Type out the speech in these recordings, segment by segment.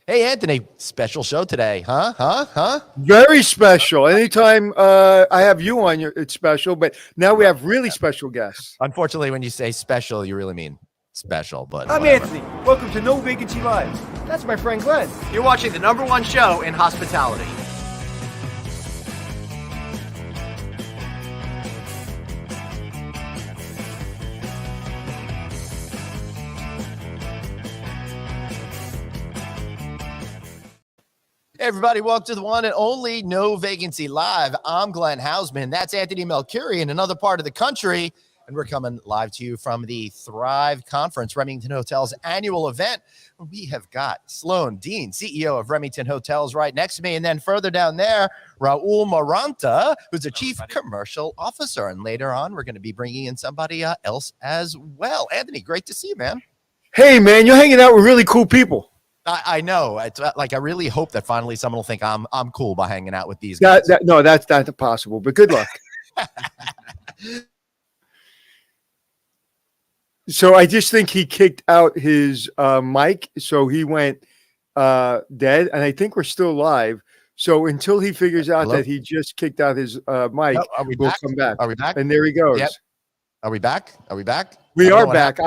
Hey, Anthony, special show today, huh? Very special. Anytime I have you on, it's special. But now we have really special guests. Unfortunately, when you say special, you really mean special, but I'm whatever. Anthony. Welcome to No Vacancy Live. That's my friend Glenn. You're watching the #1 show in hospitality. Hey everybody, welcome to the one and only No Vacancy Live. I'm Glenn Hausman. That's Anthony Melchiori in another part of the country. And we're coming live to you from the Thrive Conference, Remington Hotels Annual event. We have got Sloan Dean, CEO of Remington Hotels, right next to me. And then further down there, Raul Moronta, who's a Chief Commercial Officer. And later on, we're going to be bringing in somebody else as well. Anthony, great to see you, man. Hey, man, you're hanging out with really cool people. I know. It's like I really hope that finally someone will think I'm cool by hanging out with these guys. No, that's not possible, but good luck. So I just think he kicked out his mic, so he went dead, and I think we're still live. So until he figures out that he just kicked out his mic, we'll come back. Are we back? And there he goes. Yep. Are we back? Are we back? We are back.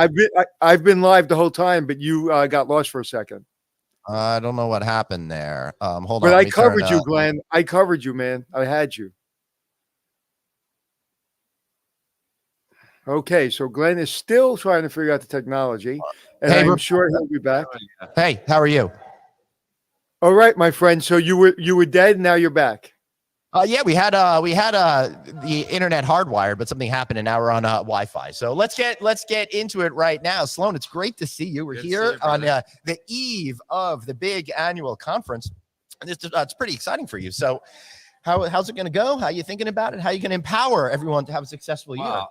I've been live the whole time, but you got lost for a second. I don't know what happened there. Hold on. But I covered you, Glenn. I covered you, man. I had you. Okay, so Glenn is still trying to figure out the technology, and I'm sure he'll be back. Hey, how are you? All right, my friend. So you were dead, now you're back. Yeah, we had the internet hardwired, but something happened, and now we're on Wi-Fi. So let's get into it right now. Sloan, it's great to see you. We're here on the eve of the big annual conference, and it's pretty exciting for you. So how's it going to go? How are you thinking about it? How are you going to empower everyone to have a successful year? Well,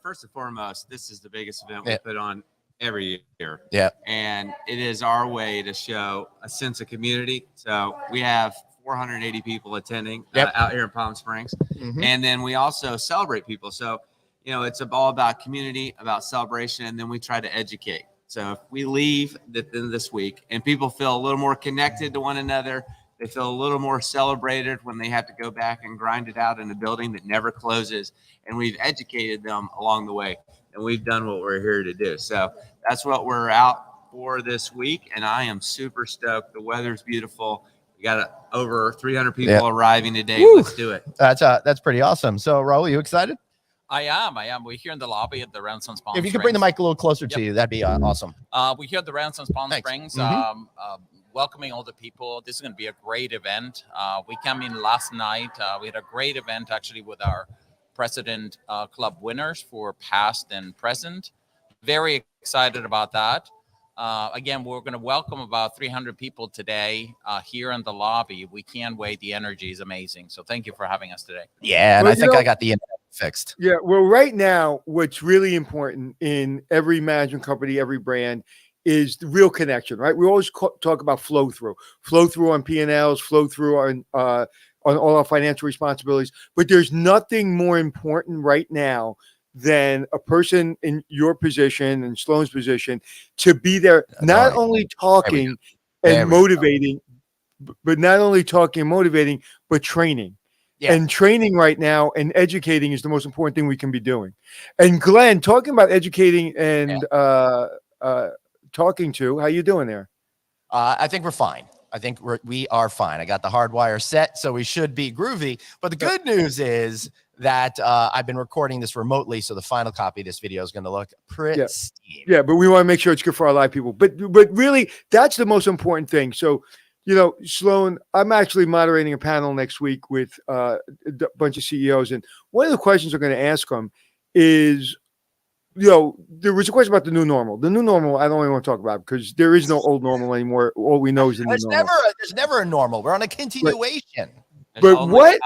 first and foremost, this is the biggest event we put on every year. Yeah. And it is our way to show a sense of community. So we have 480 people attending out here in Palm Springs. Mm-hmm. And then we also celebrate people. So, it's all about community, about celebration, and then we try to educate. So if we leave this week and people feel a little more connected to one another, they feel a little more celebrated when they have to go back and grind it out in a building that never closes. And we've educated them along the way. And we've done what we're here to do. So that's what we're out for this week. And I am super stoked. The weather's beautiful. We got over 300 people arriving today. Woo! Let's do it. That's pretty awesome. So, Raul, you excited? I am. We're here in the lobby at the Renaissance Palm Springs. If you could bring the mic a little closer to you, that'd be awesome. We're here at the Renaissance Palm Springs, welcoming all the people. This is going to be a great event. We came in last night. We had a great event actually with our President Club winners for past and present. Very excited about that. Again, we're going to welcome about 300 people today here in the lobby. We can't wait. The energy is amazing. So thank you for having us today. Yeah, and I think I got the internet fixed. Yeah, well, right now, what's really important in every management company, every brand, is the real connection, right? We always talk about flow through on P&Ls, flow through on all our financial responsibilities. But there's nothing more important right now than a person in your position and Sloan's position to be there, not only talking and motivating, but training. Yeah. And training right now and educating is the most important thing we can be doing. And Glenn, talking about educating and talking to, how you doing there? I think we're fine. I think we are fine. I got the hardwire set, so we should be groovy. But the good news is that I've been recording this remotely, so the final copy of this video is going to look pristine. Yeah, but we want to make sure it's good for our live people. But really, that's the most important thing. So, Sloan, I'm actually moderating a panel next week with a bunch of CEOs, and one of the questions I'm going to ask them is, there was a question about the new normal. The new normal, I don't even want to talk about because there is no old normal anymore. All we know is the new normal. There's never a normal. We're on a continuation. But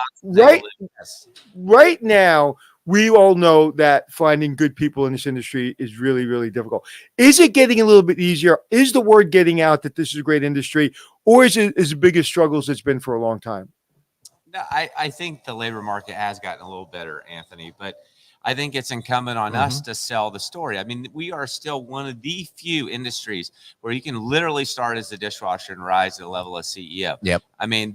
right now, we all know that finding good people in this industry is really, really difficult. Is it getting a little bit easier? Is the word getting out that this is a great industry, or is it as big as struggles it's been for a long time? No, I think the labor market has gotten a little better, Anthony, but I think it's incumbent on us to sell the story. I mean, we are still one of the few industries where you can literally start as a dishwasher and rise to the level of CEO. Yep. I mean,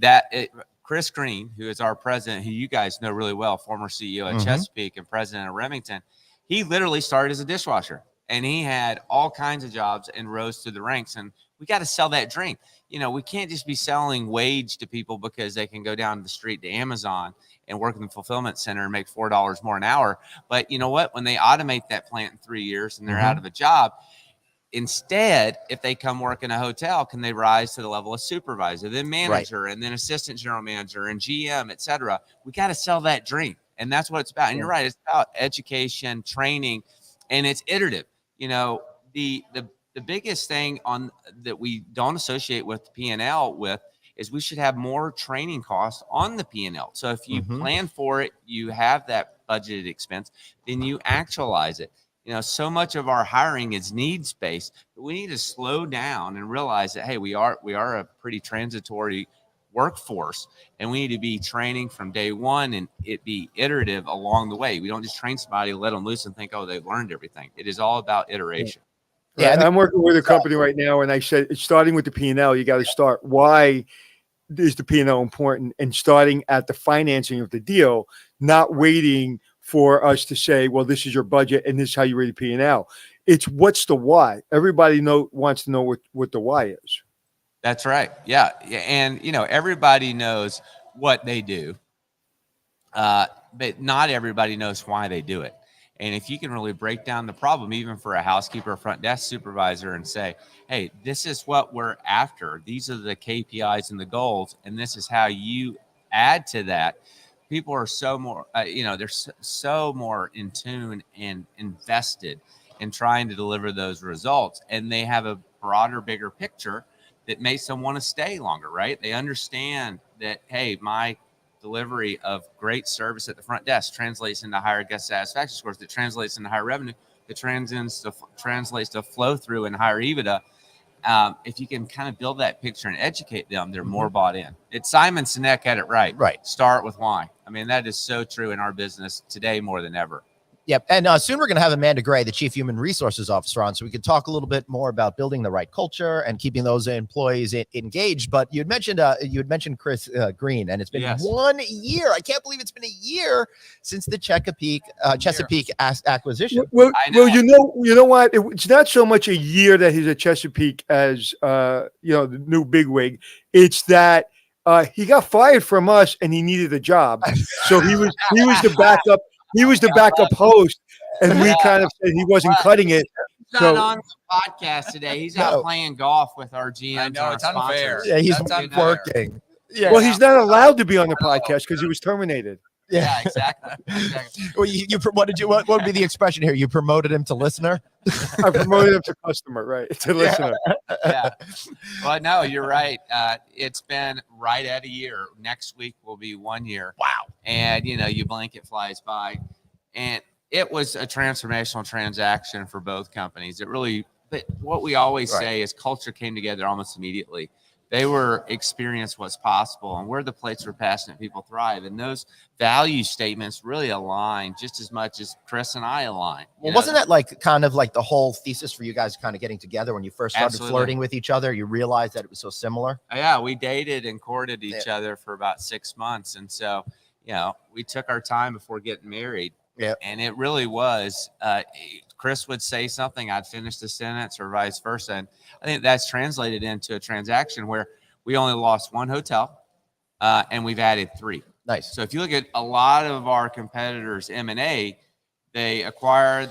Chris Green, who is our president, who you guys know really well, former CEO at Chesapeake and president of Remington, he literally started as a dishwasher, and he had all kinds of jobs and rose through the ranks. And we got to sell that dream. You know, we can't just be selling wage to people because they can go down the street to Amazon and work in the fulfillment center and make $4 more an hour. But you know what? When they automate that plant in 3 years and they're out of a job, instead, if they come work in a hotel, can they rise to the level of supervisor, then manager, and then assistant general manager and GM, et cetera? We got to sell that dream. And that's what it's about. And you're right. It's about education, training, and it's iterative. You know, the biggest thing that we don't associate with P&L with is we should have more training costs on the P&L. So if you plan for it, you have that budgeted expense, then you actualize it. You know, so much of our hiring is needs-based, but we need to slow down and realize that, hey, we are a pretty transitory workforce, and we need to be training from day one and it be iterative along the way. We don't just train somebody, let them loose and think, oh, they've learned everything. It is all about iteration. Yeah, and I'm working with a company right now, and I said, it's starting with the P&L. You got to start. Why is the P&L important? And starting at the financing of the deal, not waiting for us to say, well, this is your budget and this is how you read the P&L. It's what's the why. Everybody wants to know what the why is. That's right. Yeah. And, you know, everybody knows what they do, but not everybody knows why they do it. And if you can really break down the problem, even for a housekeeper or front desk supervisor, and say, hey, this is what we're after. These are the KPIs and the goals, and this is how you add to that. People are so more, they're so more in tune and invested in trying to deliver those results. And they have a broader, bigger picture that makes them want to stay longer, right? They understand that, hey, my delivery of great service at the front desk translates into higher guest satisfaction scores, that translates into higher revenue, that translates to flow through and higher EBITDA. If you can kind of build that picture and educate them, they're more bought in. It's Simon Sinek had it right. Right. Start with why. I mean, that is so true in our business today more than ever. Yep. And soon we're going to have Amanda Gray, the Chief Human Resources Officer, on, so we can talk a little bit more about building the right culture and keeping those employees engaged. But you had mentioned Chris Green, and it's been 1 year. I can't believe it's been a year since the Chesapeake acquisition. Well, you know what? It's not so much a year that he's at Chesapeake as the new bigwig. It's that he got fired from us and he needed a job, so he was the backup. He was the backup host, and we kind of said he wasn't cutting it. He's not on the podcast today. He's out playing golf with our GM. I know, it's unfair. Yeah, he's working. Yeah. Well, he's not allowed to be on the podcast because he was terminated. Yeah, exactly. Well, what would be the expression here? You promoted him to listener? I promoted him to customer, right? To listener. Yeah. Well, no, you're right. It's been right at a year. Next week will be 1 year. Wow. And, you blink, it flies by. And it was a transformational transaction for both companies. But what we always say is culture came together almost immediately. They experienced what's possible, and we're the place where passionate people thrive. And those value statements really align just as much as Chris and I align. Well, wasn't that kind of the whole thesis for you guys kind of getting together when you first started flirting with each other? You realized that it was so similar? Yeah, we dated and courted each other for about 6 months. And so, we took our time before getting married. Yeah. And it really was, Chris would say something, I'd finish the sentence, or vice versa. And I think that's translated into a transaction where we only lost one hotel and we've added 3. Nice. So if you look at a lot of our competitors, M&A, they acquire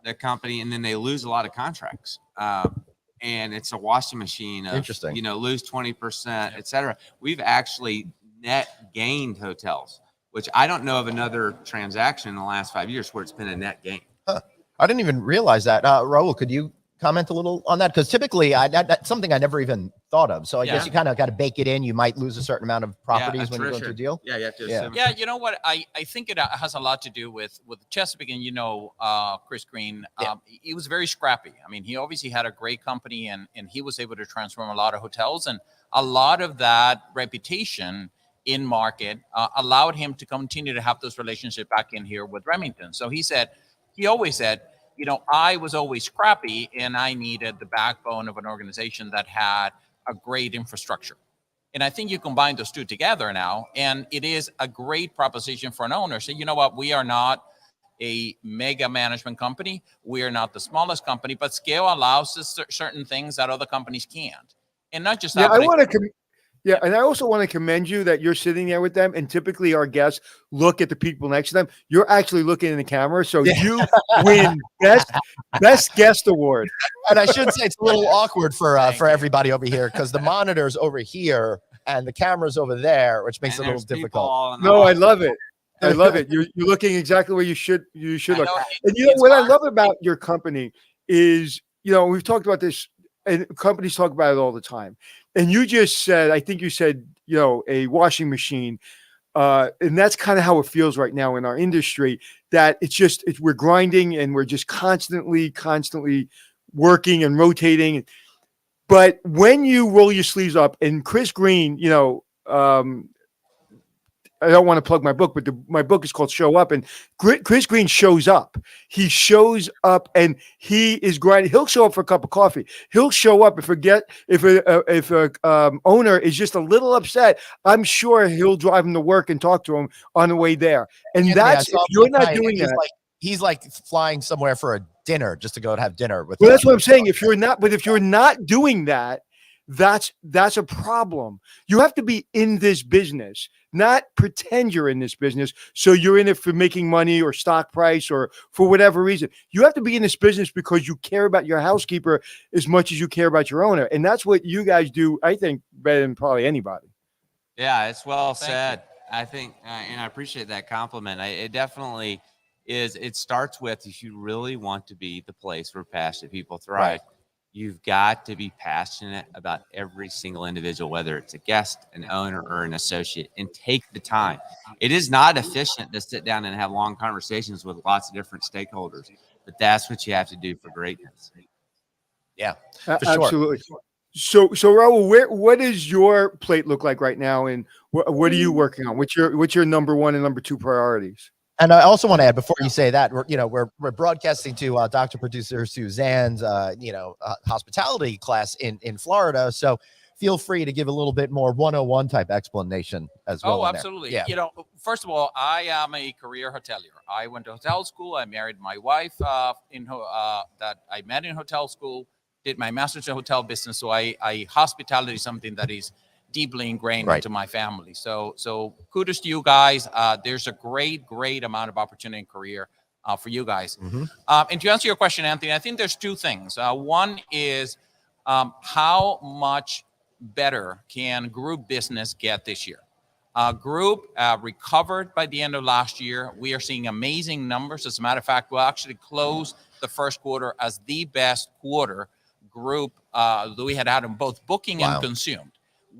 the company and then they lose a lot of contracts. And it's a washing machine of, interesting. Lose 20%, et cetera. We've actually net gained hotels, which I don't know of another transaction in the last 5 years where it's been a net gain. Huh. I didn't even realize that. Raul, could you comment a little on that? Because typically that's something I never even thought of. So I guess you kind of got to bake it in. You might lose a certain amount of properties when you go into a deal. Yeah, you have to assume. Yeah, you know what? I think it has a lot to do with Chesapeake and, Chris Green. He was very scrappy. I mean, he obviously had a great company and he was able to transform a lot of hotels. And a lot of that reputation in market, allowed him to continue to have those relationships back in here with Remington. So he always said, I was always scrappy and I needed the backbone of an organization that had a great infrastructure. And I think you combine those two together now, and it is a great proposition for an owner. So, you know what, we are not a mega management company. We are not the smallest company, but scale allows us certain things that other companies can't. And not just that. And I also want to commend you that you're sitting there with them, and typically our guests look at the people next to them. You're actually looking in the camera, so you win best guest award. And I should say it's a little awkward for everybody over here because the monitor's over here and the camera's over there, which makes it a little difficult. No, I love it. I love it. You're looking exactly where you should look. And what I love about your company is, we've talked about this, and companies talk about it all the time. And you just said, I think you said, a washing machine. And that's kind of how it feels right now in our industry, that we're grinding and we're just constantly working and rotating. But when you roll your sleeves up, and Chris Green, I don't want to plug my book, but my book is called Show Up, and Chris Green shows up. He shows up and he is grinding. He'll show up for a cup of coffee. He'll show up if a owner is just a little upset, I'm sure he'll drive him to work and talk to him on the way there. And if you're not doing that, he's like flying somewhere for a dinner just to go and have dinner with. Well, that's what I'm saying. If you're not doing that, that's a problem. You have to be in this business, not pretend you're in this business. So you're in it for making money or stock price or for whatever reason. You have to be in this business because you care about your housekeeper as much as you care about your owner. And that's what you guys do, I think, better than probably anybody. Yeah, it's well said. I think, and I appreciate that compliment. It definitely is. It starts with, if you really want to be the place where passionate people thrive, right, you've got to be passionate about every single individual, whether it's a guest, an owner, or an associate, and take the time. It is not efficient to sit down and have long conversations with lots of different stakeholders, but that's what you have to do for greatness. Yeah, for absolutely. Sure. So Raul, what does your plate look like right now, and what are you working on? What's your number one and number two priorities? And I also want to add, before you say that, we're broadcasting to Dr. Producer Suzanne's hospitality class in Florida. So feel free to give a little bit more 101 type explanation as well. Oh, absolutely. Yeah. First of all, I am a career hotelier. I went to hotel school. I married my wife that I met in hotel school. Did my master's in hotel business. So hospitality is something that is deeply ingrained into my family. So kudos to you guys. There's a great amount of opportunity in career for you guys. Mm-hmm. And to answer your question, Anthony, I think there's two things. One is how much better can group business get this year? Group recovered by the end of last year. We are seeing amazing numbers. As a matter of fact, we'll actually close the first quarter as the best quarter group that we had in both booking and consumed.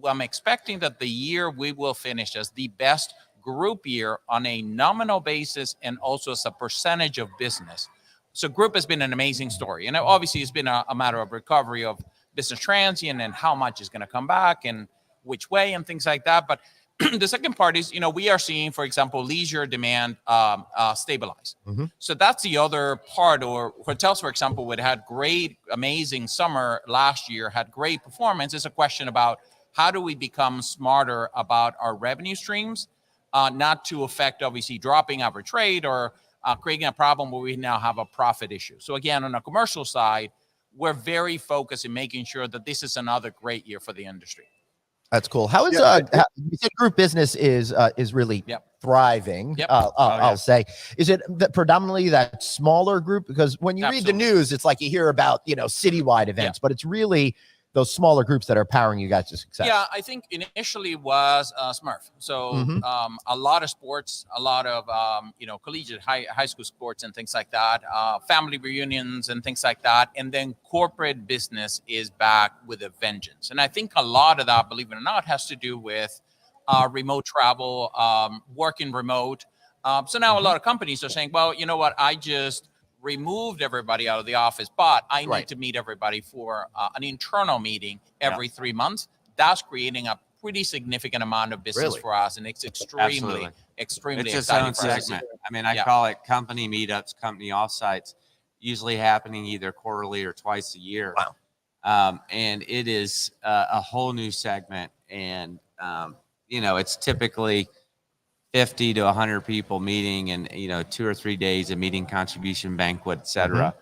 I'm expecting that the year we will finish as the best group year on a nominal basis and also as a percentage of business. So group has been an amazing story. And obviously it's been a matter of recovery of business transient and how much is going to come back and which way and things like that. But the second part is, we are seeing, for example, leisure demand stabilize. Mm-hmm. So that's the other part. Or hotels, for example, would had great, amazing summer last year, had great performance. It's a question about how do we become smarter about our revenue streams, not to affect, obviously, dropping average rate or creating a problem where we now have a profit issue. So again, on the commercial side, we're very focused in making sure that this is another great year for the industry. That's cool. How is you said group business is really thriving? Yep. I'll say, is it predominantly that smaller group? Because when you read the news, it's like you hear about citywide events, but it's really those smaller groups that are powering you guys to success. Yeah, I think initially was Smurf. So a lot of sports, a lot of collegiate high school sports and things like that, family reunions and things like that. And then corporate business is back with a vengeance. And I think a lot of that, believe it or not, has to do with remote travel, working remote. So now a lot of companies are saying, well, you know what, I just removed everybody out of the office, but I need to meet everybody for an internal meeting every 3 months. That's creating a pretty significant amount of business Really? for us, and it's extremely It's exciting its for own us to see. segment. I mean, I call it company meetups, company offsites, usually happening either quarterly or twice a year. Wow. And it is a whole new segment. And, it's typically 50 to 100 people meeting and, 2 or 3 days of meeting, contribution, banquet, et cetera.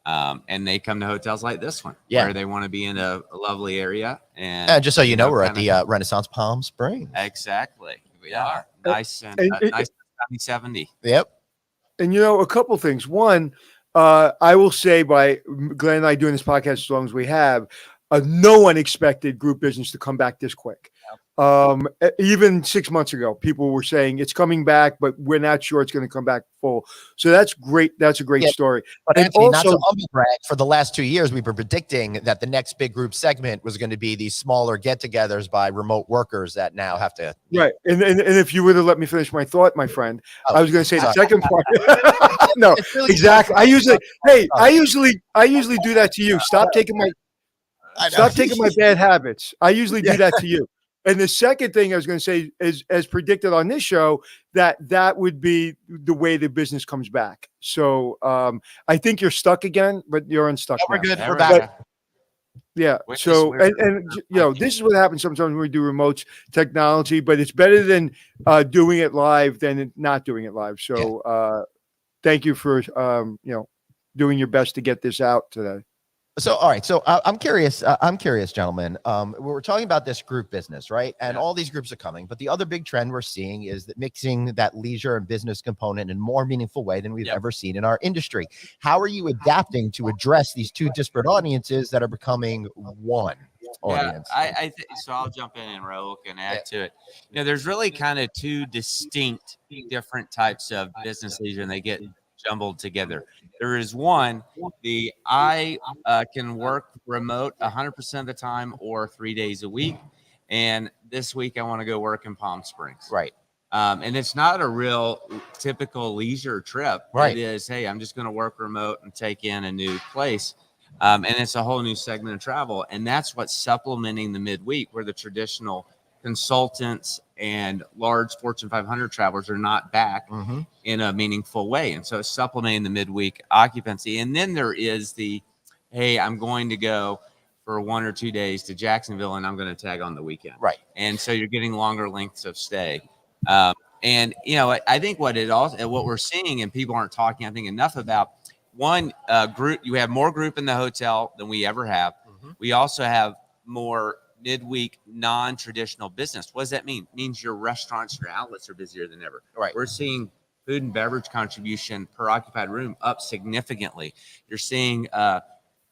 And they come to hotels like this one where they want to be in a lovely area. And just so you know, we're at the Renaissance Palm Springs. Exactly. We are. Nice and nice 70. Yep. And a couple things. One, I will say, by Glenn and I doing this podcast as long as we have, no one expected group business to come back this quick. Even 6 months ago, people were saying it's coming back, but we're not sure it's going to come back full. So that's great. That's a great story. But Anthony, not to humble brag, for the last 2 years, we were predicting that the next big group segment was going to be these smaller get-togethers by remote workers that now have to. Right. And if you would have let me finish my thought, my friend, I was going to say the second part. No, really exactly. I usually do that to you. Stop taking my bad habits. I usually do that to you. And the second thing I was going to say is, as predicted on this show, that would be the way the business comes back. So I think you're stuck again, but you're unstuck. We're now. good. We're back. Yeah. So this is what happens sometimes when we do remote technology, but it's better than doing it live than not doing it live. So thank you for doing your best to get this out today. So, all right. So I'm curious, gentlemen. We're talking about this group business, right? And all these groups are coming. But the other big trend we're seeing is that mixing that leisure and business component in a more meaningful way than we've ever seen in our industry. How are you adapting to address these two disparate audiences that are becoming one audience? I think so. I'll jump in and Raul can add to it. There's really kind of two distinct, different types of business leisure, and they get jumbled together. There is one, I can work remote 100% of the time or 3 days a week. And this week I want to go work in Palm Springs. Right. And it's not a real typical leisure trip. Right. It is, hey, I'm just going to work remote and take in a new place. And it's a whole new segment of travel. And that's what's supplementing the midweek, where the traditional consultants and large Fortune 500 travelers are not back in a meaningful way. And so it's supplementing the midweek occupancy. And then there is hey, I'm going to go for 1 or 2 days to Jacksonville and I'm going to tag on the weekend. Right. And so you're getting longer lengths of stay. And, I think what we're seeing, and people aren't talking, I think, enough about, one, group, you have more group in the hotel than we ever have. We also have more midweek non-traditional business. What does that mean? It means your restaurants, your outlets are busier than ever. Right. We're seeing food and beverage contribution per occupied room up significantly. You're seeing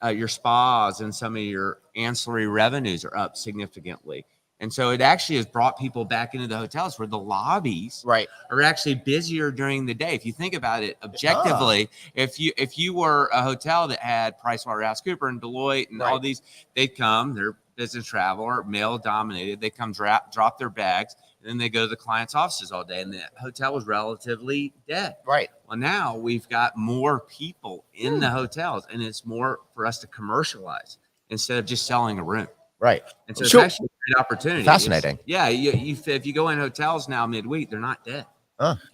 your spas and some of your ancillary revenues are up significantly. And so it actually has brought people back into the hotels where the lobbies are actually busier during the day. If you think about it objectively, if you were a hotel that had PricewaterhouseCoopers and Deloitte and all these, they'd come, they're business travel or male dominated. They come drop their bags, and then they go to the client's offices all day. And the hotel was relatively dead. Right. Well, now we've got more people in the hotels, and it's more for us to commercialize instead of just selling a room. Right. And so it's actually a great opportunity. Fascinating. If you go in hotels now midweek, they're not dead.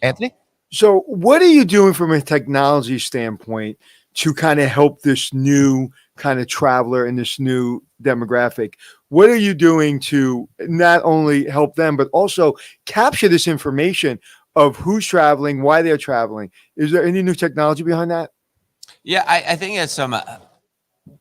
Anthony? So what are you doing from a technology standpoint to kind of help this new kind of traveler and this new demographic? What are you doing to not only help them, but also capture this information of who's traveling, why they're traveling? Is there any new technology behind that? Yeah, I think it's some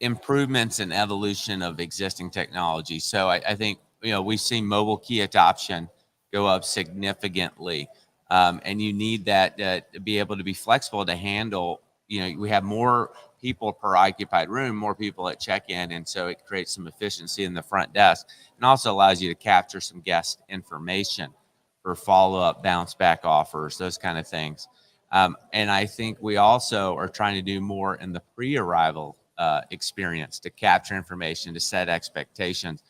improvements and evolution of existing technology. So I think, we've seen mobile key adoption go up significantly. And you need that to be able to be flexible to handle, we have more people per occupied room, more people at check-in. And so it creates some efficiency in the front desk and also allows you to capture some guest information for follow-up, bounce back offers, those kind of things. And I think we also are trying to do more in the pre-arrival experience to capture information, to set expectations.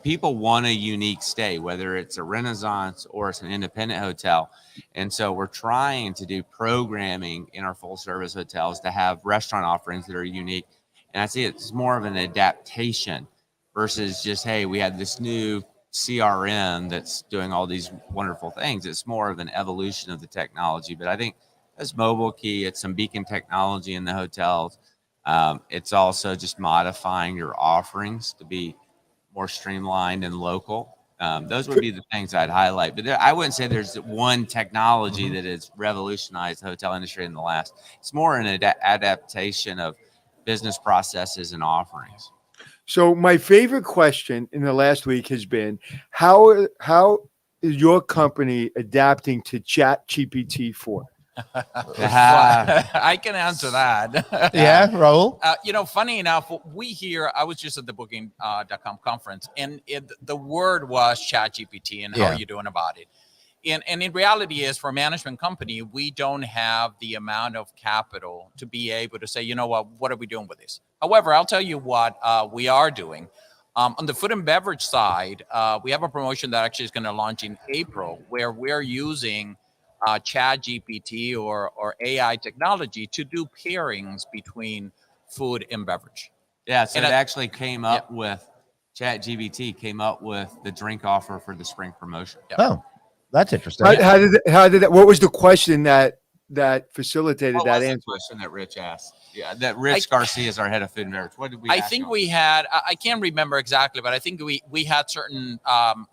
People want a unique stay, whether it's a Renaissance or it's an independent hotel. And so we're trying to do programming in our full service hotels to have restaurant offerings that are unique. And I see it's more of an adaptation versus just, hey, we had this new CRM that's doing all these wonderful things. It's more of an evolution of the technology. But I think as mobile key, it's some beacon technology in the hotels. It's also just modifying your offerings to be more streamlined and local. Those would be the things I'd highlight. But I wouldn't say there's one technology that has revolutionized the hotel industry in the last. It's more an adaptation of business processes and offerings. So my favorite question in the last week has been, how is your company adapting to ChatGPT 4? I can answer that. Yeah, Raul. Funny enough, I was just at the booking.com conference, and the word was ChatGPT, and how are you doing about it? And in reality is, for a management company, we don't have the amount of capital to be able to say, you know what are we doing with this? However, I'll tell you what we are doing. On the food and beverage side, we have a promotion that actually is going to launch in April, where we're using ChatGPT or AI technology to do pairings between food and beverage. Yeah, so it actually came up with ChatGPT came up with the drink offer for the spring promotion. Yep. Oh, that's interesting. How did that? What was the question that facilitated that answer? The question that Rich asked. Yeah, that Rich Garcia is our head of food and beverage. What did we? I think we had. I can't remember exactly, but I think we had certain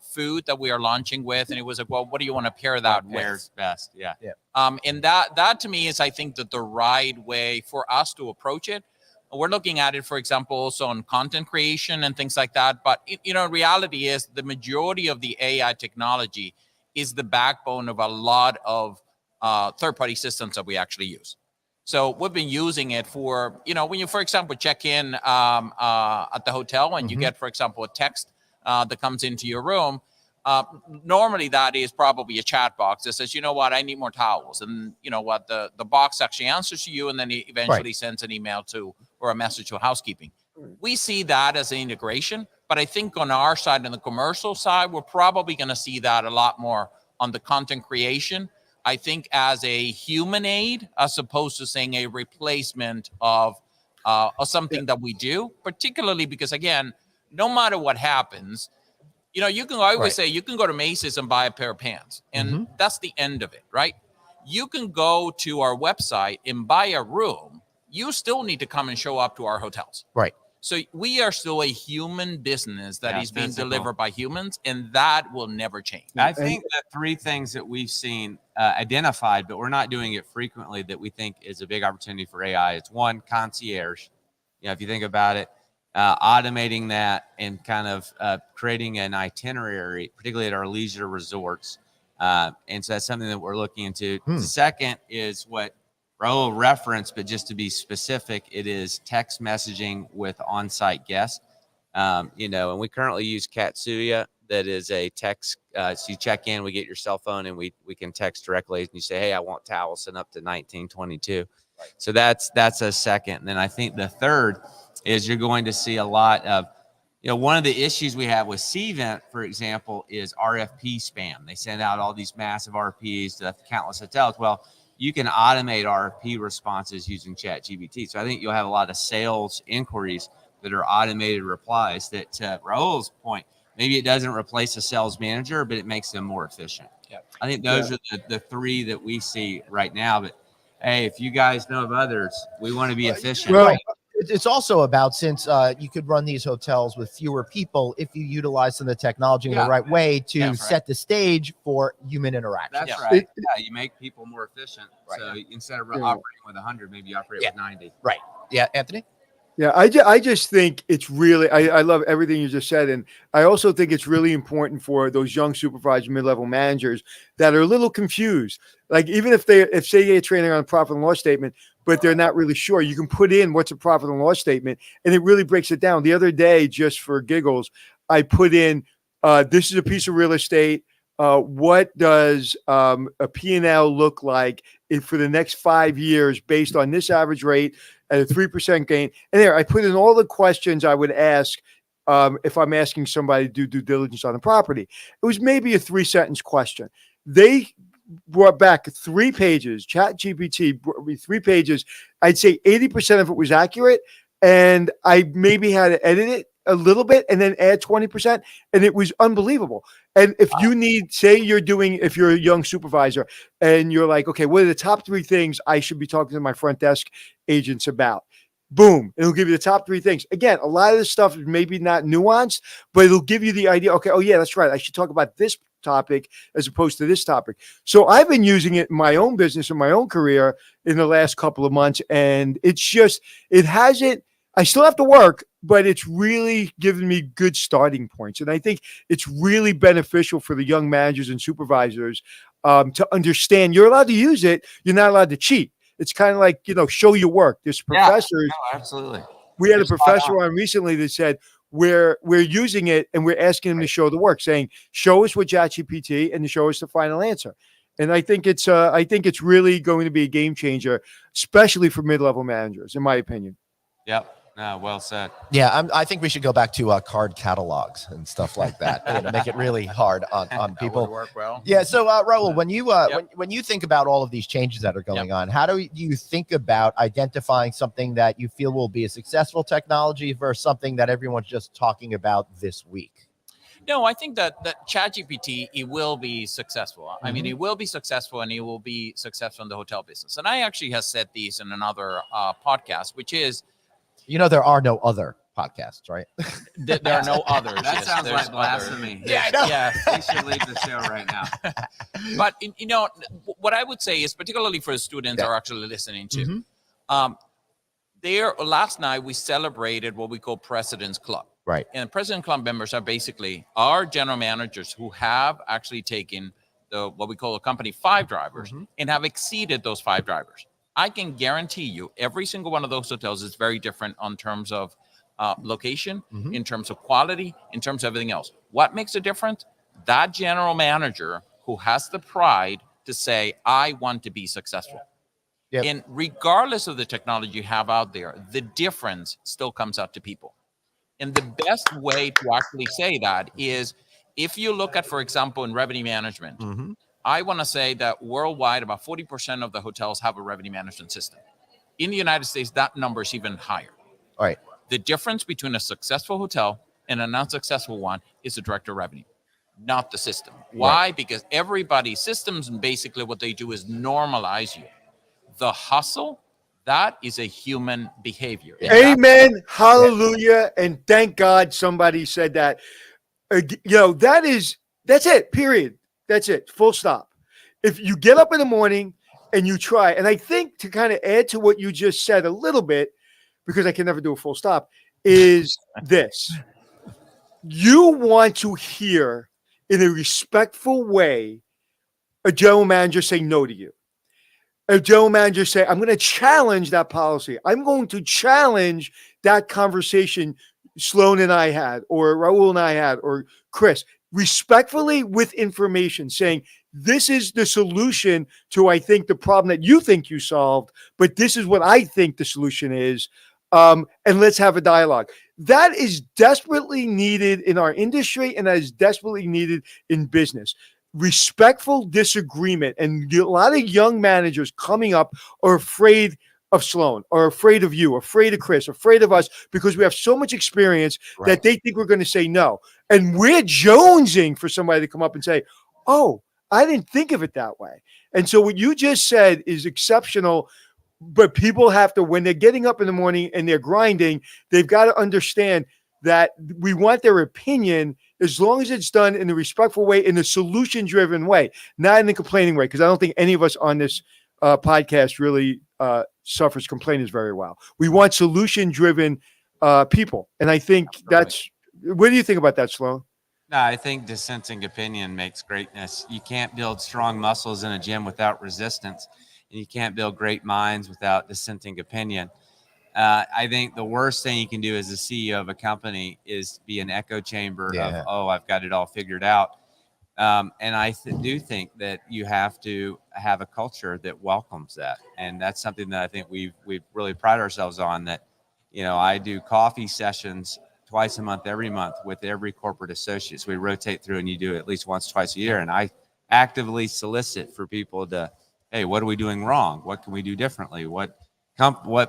food that we are launching with, and it was like, well, what do you want to pair that with? Pairs best. Yeah. And that to me is, I think, that the right way for us to approach it. We're looking at it, for example, also on content creation and things like that. But reality is the majority of the AI technology is the backbone of a lot of third-party systems that we actually use. So we've been using it for, when you, for example, check in at the hotel and you get, for example, a text that comes into your room. Normally that is probably a chat box that says, you know what, I need more towels. And you know what, the box actually answers to you, and then it eventually sends an email or a message to housekeeping. We see that as an integration, but I think on our side, on the commercial side, we're probably going to see that a lot more on the content creation. I think as a human aid, as opposed to saying a replacement of something that we do, particularly because, again, no matter what happens, you can always say you can go to Macy's and buy a pair of pants, and that's the end of it, right? You can go to our website and buy a room. You still need to come and show up to our hotels. Right. So we are still a human business that is being delivered by humans, and that will never change. I think the three things that we've seen identified, but we're not doing it frequently, that we think is a big opportunity for AI. It's one, concierge. If you think about it, automating that and kind of creating an itinerary, particularly at our leisure resorts. And so that's something that we're looking into. The second is what Raul referenced, but just to be specific, it is text messaging with on-site guests. And we currently use Katsuya. That is a text. So you check in, we get your cell phone, and we can text directly. And you say, hey, I want towels sent up to 1922. Right. So that's a second. And then I think the third is you're going to see a lot of, one of the issues we have with Cvent, for example, is RFP spam. They send out all these massive RFPs to countless hotels. Well, you can automate RFP responses using ChatGPT. So I think you'll have a lot of sales inquiries that are automated replies that, to Raul's point, maybe it doesn't replace a sales manager, but it makes them more efficient. Yep. I think those are the three that we see right now. But, hey, if you guys know of others, we want to be efficient. Well, it's also about, since you could run these hotels with fewer people if you utilize some of the technology in the right way to set the stage for human interaction. That's right. You make people more efficient. Right. So instead of operating with 100, maybe you operate with 90. Right. Yeah, Anthony? Yeah, I just think it's really, I love everything you just said. And I also think it's really important for those young supervisors, mid-level managers that are a little confused. Like, even if say they're training on a profit and loss statement, but they're not really sure, you can put in what's a profit and loss statement, and it really breaks it down. The other day, just for giggles, I put in, this is a piece of real estate. What does a P&L look like for the next 5 years based on this average rate at a 3% gain? And there, I put in all the questions I would ask if I'm asking somebody to do due diligence on a property. It was maybe a 3-sentence question. They brought back 3 pages. ChatGPT brought me 3 pages. I'd say 80% of it was accurate, and I maybe had to edit it a little bit and then add 20%. And it was unbelievable. And if you need, say if you're a young supervisor and you're like, okay, what are the top 3 things I should be talking to my front desk agents about? Boom. It'll give you the top 3 things. Again, a lot of this stuff is maybe not nuanced, but it'll give you the idea. Okay. Oh yeah, that's right. I should talk about this topic as opposed to this topic. So I've been using it in my own business, in my own career in the last couple of months. And it hasn't, I still have to work, but it's really given me good starting points. And I think it's really beneficial for the young managers and supervisors to understand you're allowed to use it. You're not allowed to cheat. It's kind of like, show your work. There's professors. No, absolutely. We had a professor on recently that said, we're using it and we're asking them to show the work, saying, show us what ChatGPT and show us the final answer. And I think it's really going to be a game changer, especially for mid-level managers, in my opinion. Yep. No, well said. Yeah, I think we should go back to card catalogs and stuff like that to make it really hard on people. That would work well. Yeah. So, Raul, when you think about all of these changes that are going on, how do you think about identifying something that you feel will be a successful technology versus something that everyone's just talking about this week? No, I think that ChatGPT, it will be successful. I mean, it will be successful, and it will be successful in the hotel business. And I actually have said these in another podcast, which is, there are no other podcasts, right? There are no others. That sounds like blasphemy. Yeah, I know. Yeah. We should leave the show right now. But, what I would say is, particularly for the students who are actually listening to, last night we celebrated what we call President's Club. Right. And President Club members are basically our general managers who have actually taken what we call a company 5 drivers and have exceeded those 5 drivers. I can guarantee you every single one of those hotels is very different in terms of location, in terms of quality, in terms of everything else. What makes a difference? That general manager who has the pride to say, I want to be successful. Yep. And regardless of the technology you have out there, the difference still comes out to people. And the best way to actually say that is if you look at, for example, in revenue management, I want to say that worldwide, about 40% of the hotels have a revenue management system. In the United States, that number is even higher. All right. The difference between a successful hotel and an unsuccessful one is the director of revenue, not the system. Why? Right. Because everybody's systems, and basically what they do is normalize you. The hustle, that is a human behavior. Amen. Hallelujah. And thank God somebody said that. That's it, period. That's it. Full stop. If you get up in the morning and you try, and I think to kind of add to what you just said a little bit, because I can never do a full stop, is this. You want to hear in a respectful way a general manager say no to you. A general manager say, I'm going to challenge that policy. I'm going to challenge that conversation Sloan and I had, or Raul and I had, or Chris. Respectfully with information, saying this is the solution to, I think, the problem that you think you solved, but this is what I think the solution is. And let's have a dialogue. That is desperately needed in our industry, and that is desperately needed in business. Respectful disagreement. And a lot of young managers coming up are afraid of Sloan, or afraid of you, afraid of Chris, afraid of us, because we have so much experience that they think we're going to say no. And we're jonesing for somebody to come up and say, oh, I didn't think of it that way. And so what you just said is exceptional, but people have to, when they're getting up in the morning and they're grinding, they've got to understand that we want their opinion as long as it's done in a respectful way, in a solution-driven way, not in a complaining way, because I don't think any of us on this podcast really suffers complainers very well. We want solution-driven people. And I think what do you think about that, Sloan? No, I think dissenting opinion makes greatness. You can't build strong muscles in a gym without resistance, and you can't build great minds without dissenting opinion. I think the worst thing you can do as a CEO of a company is be an echo chamber of, oh, I've got it all figured out. And I do think that you have to have a culture that welcomes that. And that's something that I think we really pride ourselves on, that, I do coffee sessions twice a month, every month, with every corporate associate. So we rotate through, and you do it at least once, twice a year. And I actively solicit for people to, hey, what are we doing wrong? What can we do differently? What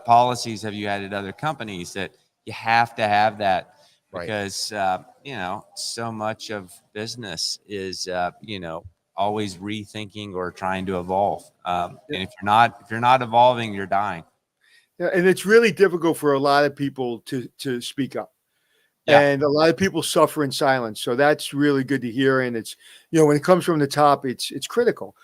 policies have you had at other companies? That you have to have that because so much of business is always rethinking or trying to evolve. And if you're not evolving, you're dying. Yeah, and it's really difficult for a lot of people to speak up. Yeah. And a lot of people suffer in silence. So that's really good to hear. And it's, when it comes from the top, it's critical.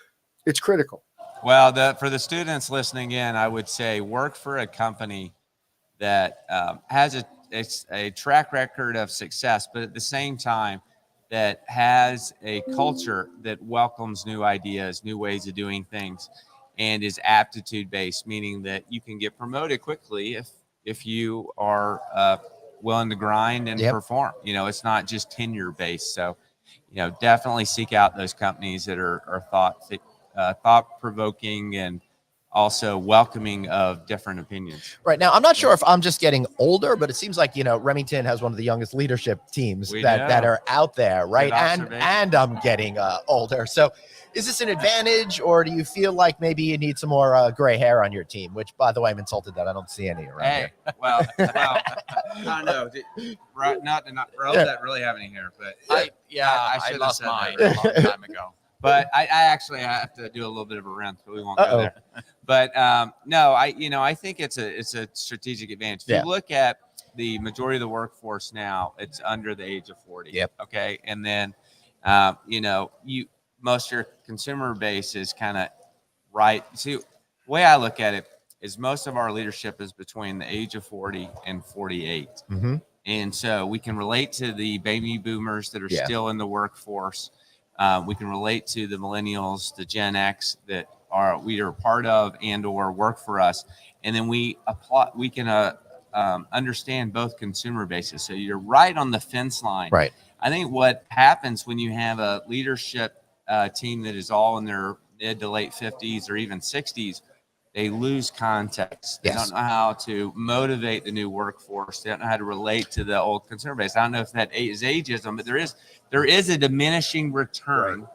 It's critical. Well, for the students listening in, I would say work for a company that has a track record of success, but at the same time that has a culture that welcomes new ideas, new ways of doing things, and is aptitude based, meaning that you can get promoted quickly if you are willing to grind and perform. It's not just tenure based. So, definitely seek out those companies that are thought provoking and also welcoming of different opinions. Right now, I'm not sure if I'm just getting older, but it seems like Remington has one of the youngest leadership teams that are out there, right? And I'm getting older. So, is this an advantage, or do you feel like maybe you need some more gray hair on your team? Which, by the way, I'm insulted that I don't see any around here. Well, I don't know. Raul doesn't really have any hair, but I lost mine a long time ago. But I actually have to do a little bit of a rant, but we won't go there. But no, I think it's a strategic advantage. If you look at the majority of the workforce now, it's under the age of 40. Yep. Okay, and then most of your consumer base is kind of right. See, the way I look at it is most of our leadership is between the age of 40 and 48. Mm-hmm. And so we can relate to the baby boomers that are still in the workforce. We can relate to the millennials, the Gen X that we are part of and or work for us. And then we can understand both consumer bases. So you're right on the fence line. Right. I think what happens when you have a leadership team that is all in their mid to late 50s or even 60s, they lose context. They don't know how to motivate the new workforce. They don't know how to relate to the old consumer base. I don't know if that is ageism, but there is a diminishing return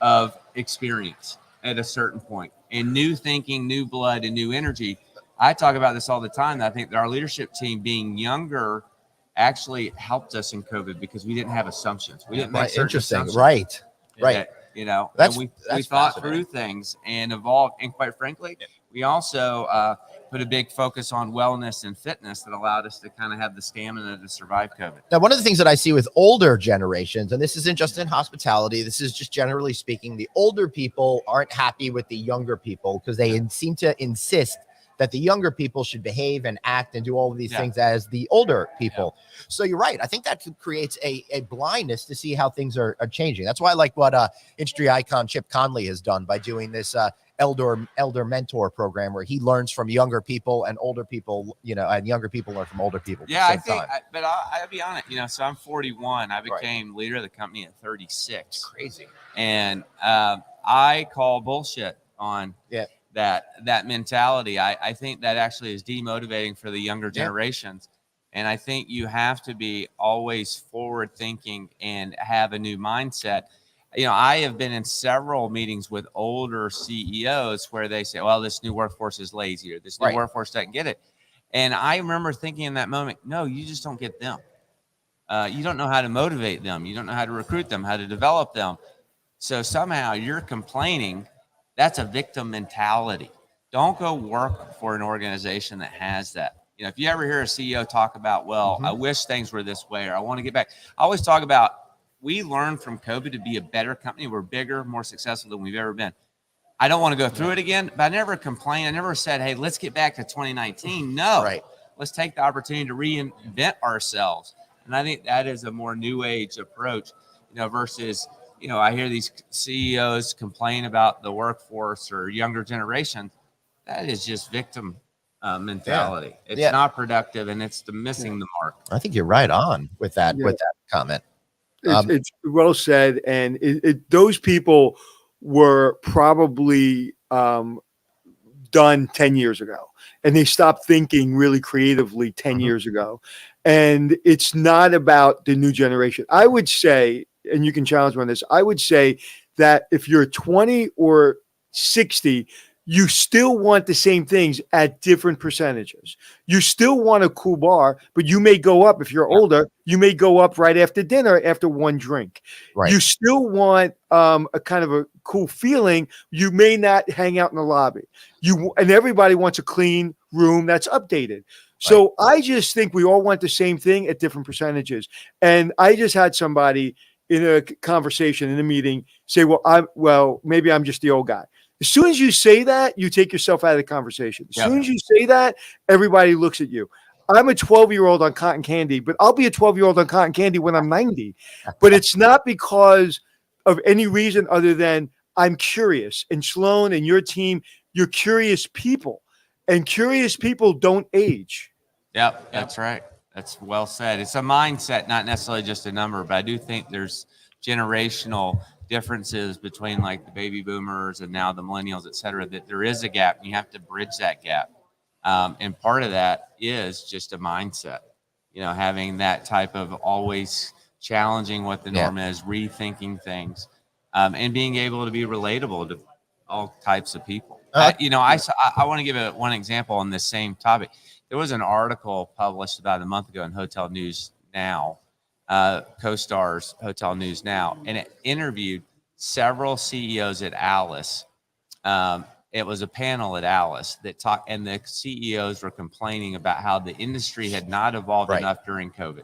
of experience at a certain point, and new thinking, new blood, and new energy. I talk about this all the time. I think that our leadership team being younger actually helped us in COVID because we didn't have assumptions. We didn't make certain assumptions. Right. We thought through things and evolved. And quite frankly, we also put a big focus on wellness and fitness that allowed us to kind of have the stamina to survive COVID. Now, one of the things that I see with older generations, and this isn't just in hospitality, this is just generally speaking, the older people aren't happy with the younger people because they seem to insist that the younger people should behave and act and do all of these things as the older people. So you're right. I think that creates a blindness to see how things are changing. That's why I like what industry icon Chip Conley has done by doing this elder mentor program where he learns from younger people and older people, and younger people learn from older people. Yeah, I think, but I'll be honest, so I'm 41. I became leader of the company at 36. It's crazy. And I call bullshit on that mentality. I think that actually is demotivating for the younger generations. And I think you have to be always forward thinking and have a new mindset. I have been in several meetings with older CEOs where they say, well, this new workforce is lazy or this new workforce doesn't get it. And I remember thinking in that moment, no, you just don't get them. You don't know how to motivate them. You don't know how to recruit them, how to develop them. So somehow you're complaining. That's a victim mentality. Don't go work for an organization that has that. If you ever hear a CEO talk about, I wish things were this way, or I want to get back. I always talk about, we learned from COVID to be a better company. We're bigger, more successful than we've ever been. I don't want to go through it again, but I never complained. I never said, hey, let's get back to 2019. No, let's take the opportunity to reinvent ourselves. And I think that is a more new age approach, versus, I hear these CEOs complain about the workforce or younger generation. That is just victim mentality. It's not productive, and it's missing the mark. I think you're right on with that comment. It's well said, and those people were probably done 10 years ago, and they stopped thinking really creatively 10 years ago. And it's not about the new generation. I would say, and you can challenge me on this, I would say that if you're 20 or 60, you still want the same things at different percentages. You still want a cool bar, but you may go up if you're older. You may go up right after dinner after one drink. Right. You still want a kind of a cool feeling. You may not hang out in the lobby. And everybody wants a clean room that's updated. So I just think we all want the same thing at different percentages. And I just had somebody in a conversation in a meeting say, well, maybe I'm just the old guy. As soon as you say that, you take yourself out of the conversation. As soon as you say that, everybody looks at you. I'm a 12-year-old on cotton candy, but I'll be a 12-year-old on cotton candy when I'm 90. But it's not because of any reason other than I'm curious. And Sloan and your team, you're curious people. And curious people don't age. Yep, that's right. That's well said. It's a mindset, not necessarily just a number, but I do think there's generational differences between like the baby boomers and now the millennials, et cetera, that there is a gap and you have to bridge that gap. And part of that is just a mindset, having that type of always challenging what the norm is, rethinking things, and being able to be relatable to all types of people. I want to give one example on this same topic. There was an article published about a month ago in Hotel News Now, CoStar's Hotel News Now, and it interviewed several CEOs at Alice. It was a panel at Alice that talked, and the CEOs were complaining about how the industry had not evolved enough during COVID.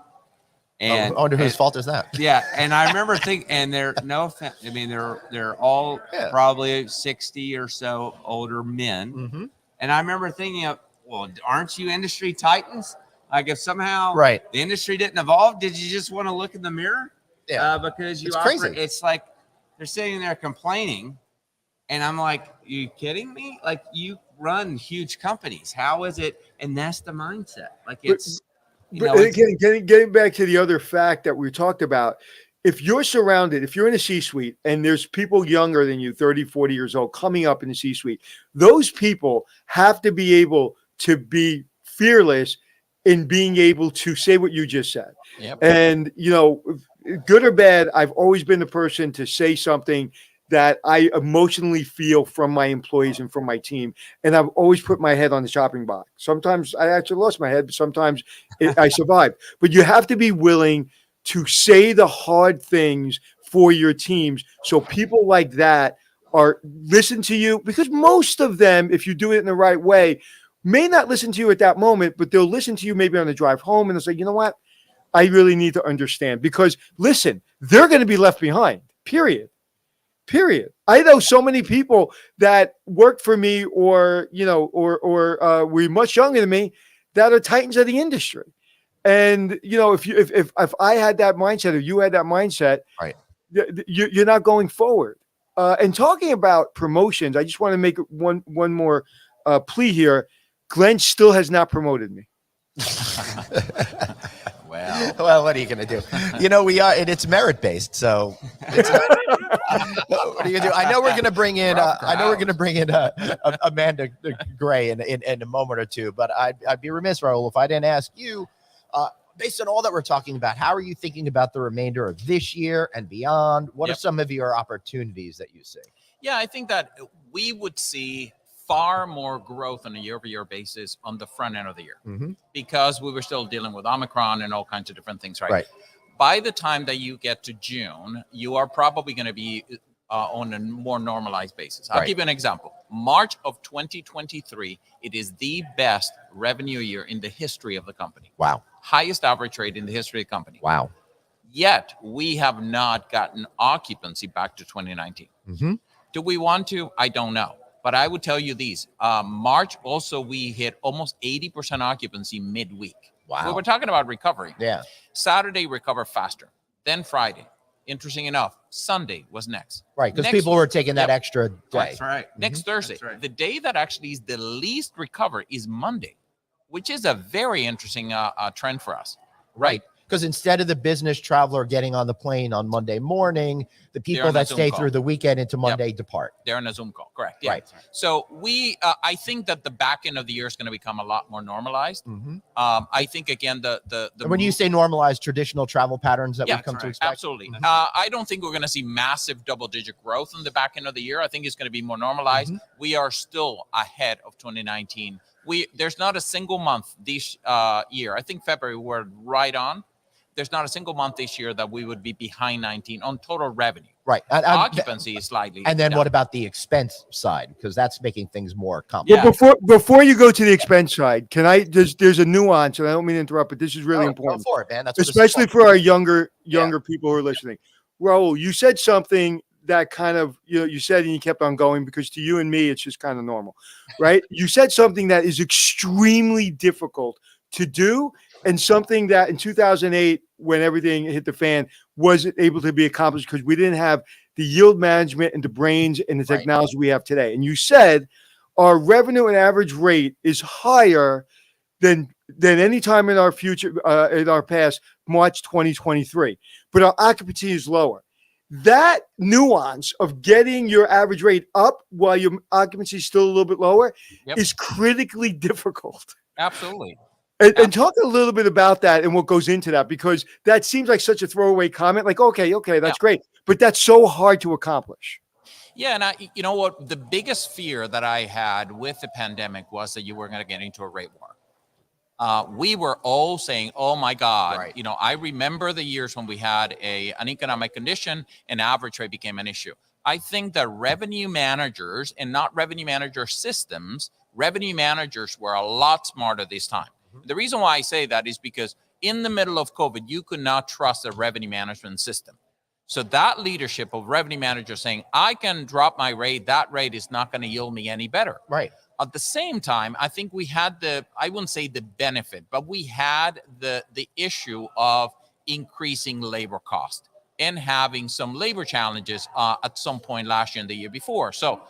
And I wonder whose fault is that? Yeah, and I remember thinking, and they're no offense. I mean, they're all probably 60 or so older men, and I remember thinking, well, aren't you industry titans? Like if somehow the industry didn't evolve, did you just want to look in the mirror? Yeah, because you operate. It's like they're sitting there complaining, and I'm like, you kidding me? Like you run huge companies. How is it? And that's the mindset. Like it's. Again, getting back to the other fact that we talked about, if you're surrounded, if you're in a C-suite and there's people younger than you, 30, 40 years old, coming up in the C-suite, those people have to be able to be fearless in being able to say what you just said. Yep. And, good or bad, I've always been the person to say something that I emotionally feel from my employees and from my team. And I've always put my head on the chopping block. Sometimes I actually lost my head, but sometimes I survived. But you have to be willing to say the hard things for your teams. So people like that listen to you, because most of them, if you do it in the right way, may not listen to you at that moment, but they'll listen to you maybe on the drive home and they'll say, you know what? I really need to understand, because listen, they're going to be left behind, period. I know so many people that work for me or were much younger than me that are titans of the industry. And, if I had that mindset or you had that mindset, you're not going forward. And talking about promotions, I just want to make one more plea here. Glenn still has not promoted me. Well, what are you going to do? We are, and it's merit based. So what are you going to do? I know we're going to bring in. Amanda Gray in a moment or two. But I'd be remiss, Raul, if I didn't ask you, based on all that we're talking about, how are you thinking about the remainder of this year and beyond? What are some of your opportunities that you see? Yeah, I think that we would see far more growth on a year-over-year basis on the front end of the year, because we were still dealing with Omicron and all kinds of different things, right? By the time that you get to June, you are probably going to be on a more normalized basis. I'll give you an example. March of 2023, it is the best revenue year in the history of the company. Wow. Highest average rate in the history of the company. Wow. Yet, we have not gotten occupancy back to 2019. Do we want to? I don't know. But I would tell you these. March also, we hit almost 80% occupancy midweek. Wow. So we're talking about recovery. Yeah. Saturday recovered faster. Then Friday. Interesting enough, Sunday was next. Right, because people were taking that extra day. That's right. Next Thursday. The day that actually is the least recovered is Monday, which is a very interesting trend for us. Right. Because instead of the business traveler getting on the plane on Monday morning, the people that stay through the weekend into Monday depart. They're in a Zoom call, correct? Yeah. Right. So I think that the back end of the year is going to become a lot more normalized. I think again the when you say normalized, traditional travel patterns that we've come to expect. Absolutely. I don't think we're going to see massive double-digit growth in the back end of the year. I think it's going to be more normalized. We are still ahead of 2019. There's not a single month this year. I think February we're right on. There's not a single month this year that we would be behind 19 on total revenue. Right. Occupancy is slightly. And then what about the expense side? Because that's making things more complicated. Well, before you go to the expense side, can I? There's a nuance, and I don't mean to interrupt, but this is really important. Go for it, man. That's especially for our younger people who are listening. Raul, you said something that kind of you said, and you kept on going, because to you and me, it's just kind of normal, right? You said something that is extremely difficult to do, and something that in 2008, when everything hit the fan, wasn't able to be accomplished because we didn't have the yield management and the brains and the technology we have today. And you said our revenue and average rate is higher than any time in our future, in our past, March 2023, but our occupancy is lower. That nuance of getting your average rate up while your occupancy is still a little bit lower is critically difficult. Absolutely. And talk a little bit about that and what goes into that, because that seems like such a throwaway comment. Like, okay, that's great, but that's so hard to accomplish. Yeah, and you know what? The biggest fear that I had with the pandemic was that you were going to get into a rate war. We were all saying, "Oh my God!" I remember the years when we had an economic condition and average rate became an issue. I think that revenue managers, and not revenue manager systems, revenue managers were a lot smarter this time. The reason why I say that is because in the middle of COVID, you could not trust the revenue management system. So that leadership of revenue managers saying, I can drop my rate, that rate is not going to yield me any better. Right. At the same time, I think we had I wouldn't say the benefit, but we had the issue of increasing labor cost and having some labor challenges at some point last year and the year before. So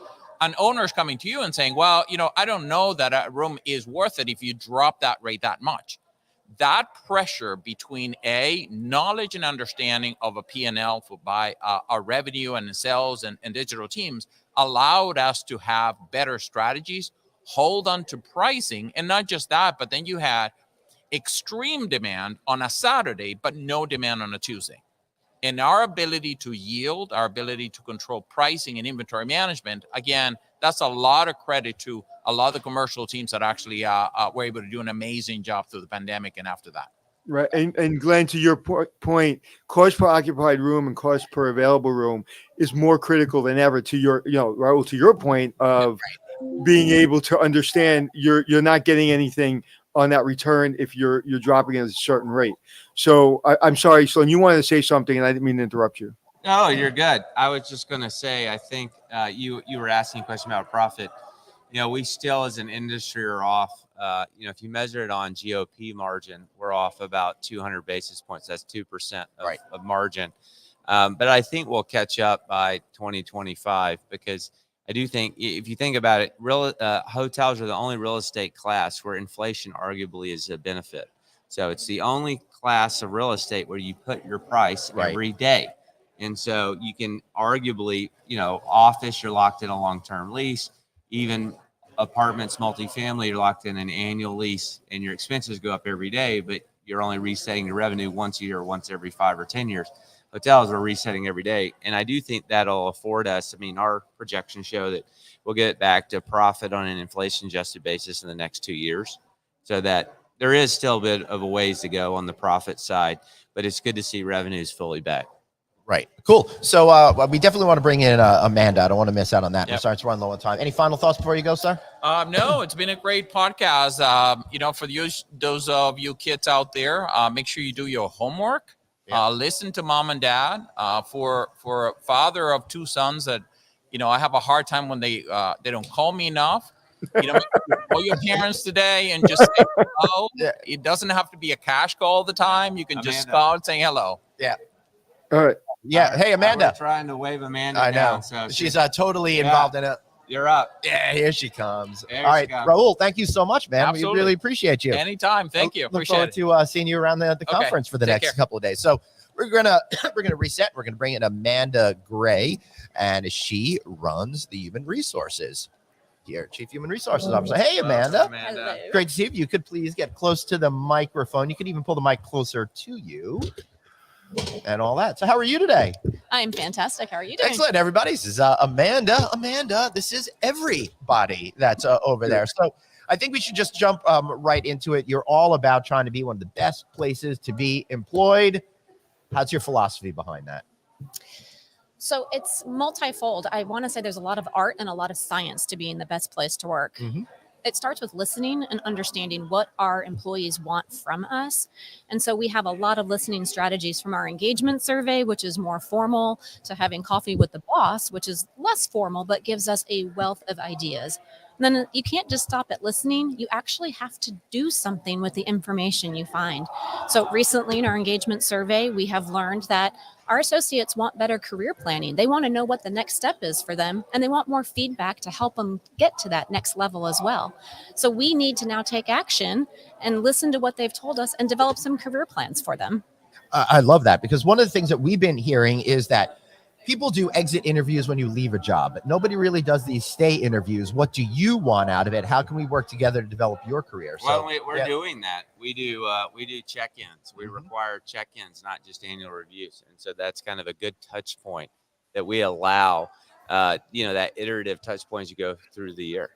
an owner is coming to you and saying, well, I don't know that a room is worth it if you drop that rate that much. That pressure between knowledge and understanding of a P&L by our revenue and sales and digital teams allowed us to have better strategies, hold on to pricing, and not just that, but then you had extreme demand on a Saturday, but no demand on a Tuesday. And our ability to yield, our ability to control pricing and inventory management, again, that's a lot of credit to a lot of the commercial teams that actually were able to do an amazing job through the pandemic and after that. Right. And Glenn, to your point, cost per occupied room and cost per available room is more critical than ever to your, Raul, to your point of being able to understand you're not getting anything on that return if you're dropping at a certain rate. So I'm sorry, Sloan, you wanted to say something and I didn't mean to interrupt you. No, you're good. I was just going to say, I think you were asking a question about profit. We still as an industry are off. If you measure it on GOP margin, we're off about 200 basis points. That's 2% of margin. But I think we'll catch up by 2025 because I do think if you think about it, hotels are the only real estate class where inflation arguably is a benefit. So it's the only class of real estate where you put your price every day. And so you can arguably, office, you're locked in a long-term lease, even apartments, multifamily, you're locked in an annual lease and your expenses go up every day, but you're only resetting your revenue once a year, once every 5 or 10 years. Hotels are resetting every day. And I do think that'll afford us. Our projections show that we'll get back to profit on an inflation adjusted basis in the next 2 years. So that there is still a bit of a ways to go on the profit side, but it's good to see revenues fully back. Right. Cool. So we definitely want to bring in Amanda. I don't want to miss out on that. We're starting to run low on time. Any final thoughts before you go, sir? No, it's been a great podcast. For those of you kids out there, make sure you do your homework. Listen to mom and dad. For a father of 2 sons that, I have a hard time when they don't call me enough. Call your parents today and just say hello. It doesn't have to be a cash call all the time. You can just call and say hello. Yeah. All right. Yeah. Hey, Amanda. We're trying to wave Amanda I know. down. So she's totally involved in it. You're up. Yeah, here she comes. There All she right, comes. Raul, thank you so much, man. Absolutely. We really appreciate you. Anytime. Thank you. Look Appreciate forward it. to seeing you around the Okay. conference for the Take next care. couple of days. So we're gonna reset. We're gonna bring in Amanda Gray, and she runs the human resources here, Chief Human Resources Officer. Hey, Amanda. Amanda. Hello. Great to see you. You could please get close to the microphone. You could even pull the mic closer to you and all that. So how are you today? I'm fantastic. How are you doing? Excellent, everybody. This is Amanda. Amanda, this is everybody that's over there. So I think we should just jump right into it. You're all about trying to be one of the best places to be employed. How's your philosophy behind that? So it's multifold. I want to say there's a lot of art and a lot of science to being the best place to work. Mhm. It starts with listening and understanding what our employees want from us. And so we have a lot of listening strategies, from our engagement survey, which is more formal, to having coffee with the boss, which is less formal, but gives us a wealth of ideas. And then you can't just stop at listening. You actually have to do something with the information you find. So recently in our engagement survey, we have learned that our associates want better career planning. They want to know what the next step is for them, and they want more feedback to help them get to that next level as well. So we need to now take action and listen to what they've told us and develop some career plans for them. I love that, because one of the things that we've been hearing is that people do exit interviews when you leave a job, but nobody really does these stay interviews. What do you want out of it? How can we work together to develop your career? Well, we're doing that. We do check-ins. We require check-ins, not just annual reviews. And so that's kind of a good touch point that we allow, that iterative touch points you go through the year.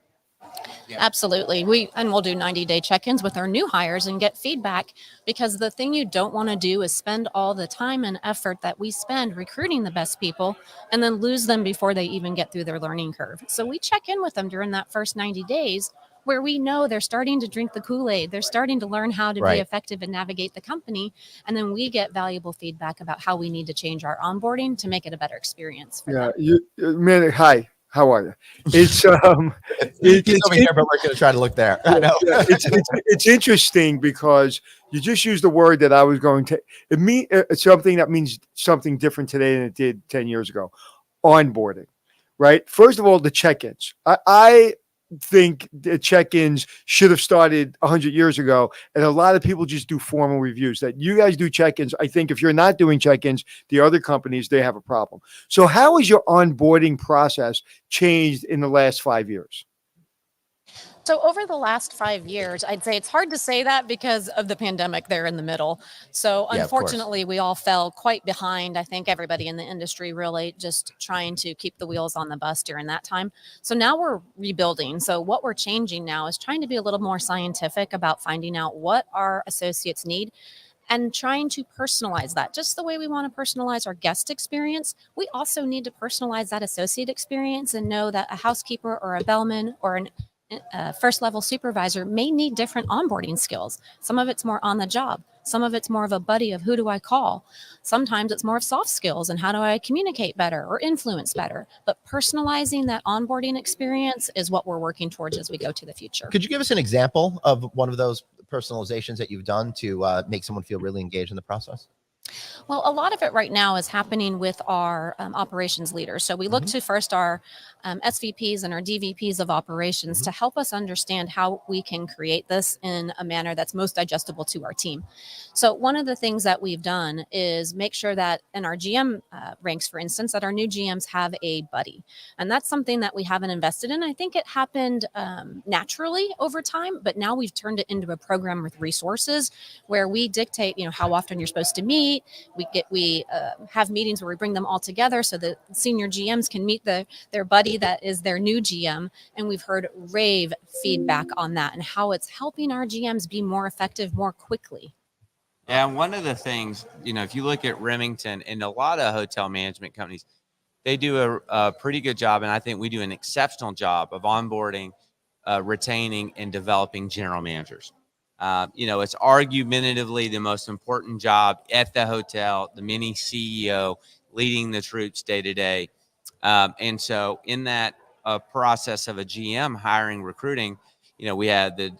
Yeah. Absolutely. We'll do 90-day check-ins with our new hires and get feedback, because the thing you don't want to do is spend all the time and effort that we spend recruiting the best people and then lose them before they even get through their learning curve. So we check in with them during that first 90 days, where we know they're starting to drink the Kool-Aid. They're starting to learn how to Right. be effective and navigate the company. And then we get valuable feedback about how we need to change our onboarding to make it a better experience for them. Man, hi. How are you? It's He's over here, but we're going to try to look there. I know. it's interesting, because you just used the word that I was going to. It mean something that means something different today than it did 10 years ago. Onboarding, right? First of all, the check-ins. I think the check-ins should have started 100 years ago, and a lot of people just do formal reviews. That you guys do check-ins. I think if you're not doing check-ins, the other companies, they have a problem. So how has your onboarding process changed in the last 5 years? So over the last 5 years, I'd say it's hard to say that because of the pandemic there in the middle. So Yeah, of course. unfortunately, we all fell quite behind. I think everybody in the industry really just trying to keep the wheels on the bus during that time. So now we're rebuilding. So what we're changing now is trying to be a little more scientific about finding out what our associates need and trying to personalize that. Just the way we want to personalize our guest experience, we also need to personalize that associate experience and know that a housekeeper or a bellman or a first level supervisor may need different onboarding skills. Some of it's more on the job. Some of it's more of a buddy of who do I call. Sometimes it's more of soft skills and how do I communicate better or influence better. But personalizing that onboarding experience is what we're working towards as we go to the future. Could you give us an example of one of those personalizations that you've done to make someone feel really engaged in the process? Well, a lot of it right now is happening with our operations leaders. So we look to first our SVPs and our DVPs of operations to help us understand how we can create this in a manner that's most digestible to our team. So one of the things that we've done is make sure that in our GM ranks, for instance, that our new GMs have a buddy. And that's something that we haven't invested in. I think it happened naturally over time, but now we've turned it into a program with resources where we dictate, how often you're supposed to meet. We have meetings where we bring them all together so the senior GMs can meet their buddy that is their new GM. And we've heard rave feedback on that and how it's helping our GMs be more effective more quickly. Yeah, one of the things, if you look at Remington and a lot of hotel management companies, they do a pretty good job, and I think we do an exceptional job of onboarding, retaining, and developing general managers. It's argumentatively the most important job at the hotel, the mini CEO leading the troops day to day. And so in that process of a GM hiring, recruiting, we had the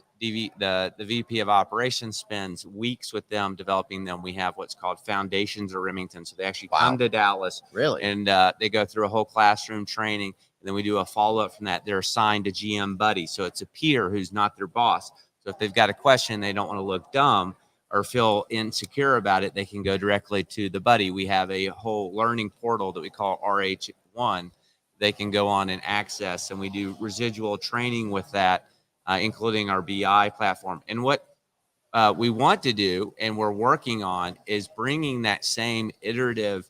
VP of operations spends weeks with them, developing them. We have what's called Foundations of Remington. So they actually come to Dallas, Really? and they go through a whole classroom training. And then we do a follow-up from that. They're assigned a GM buddy. So it's a peer who's not their boss. So if they've got a question, they don't want to look dumb or feel insecure about it, they can go directly to the buddy. We have a whole learning portal that we call RH1. They can go on and access, and we do residual training with that, including our BI platform. And what we want to do, and we're working on, is bringing that same iterative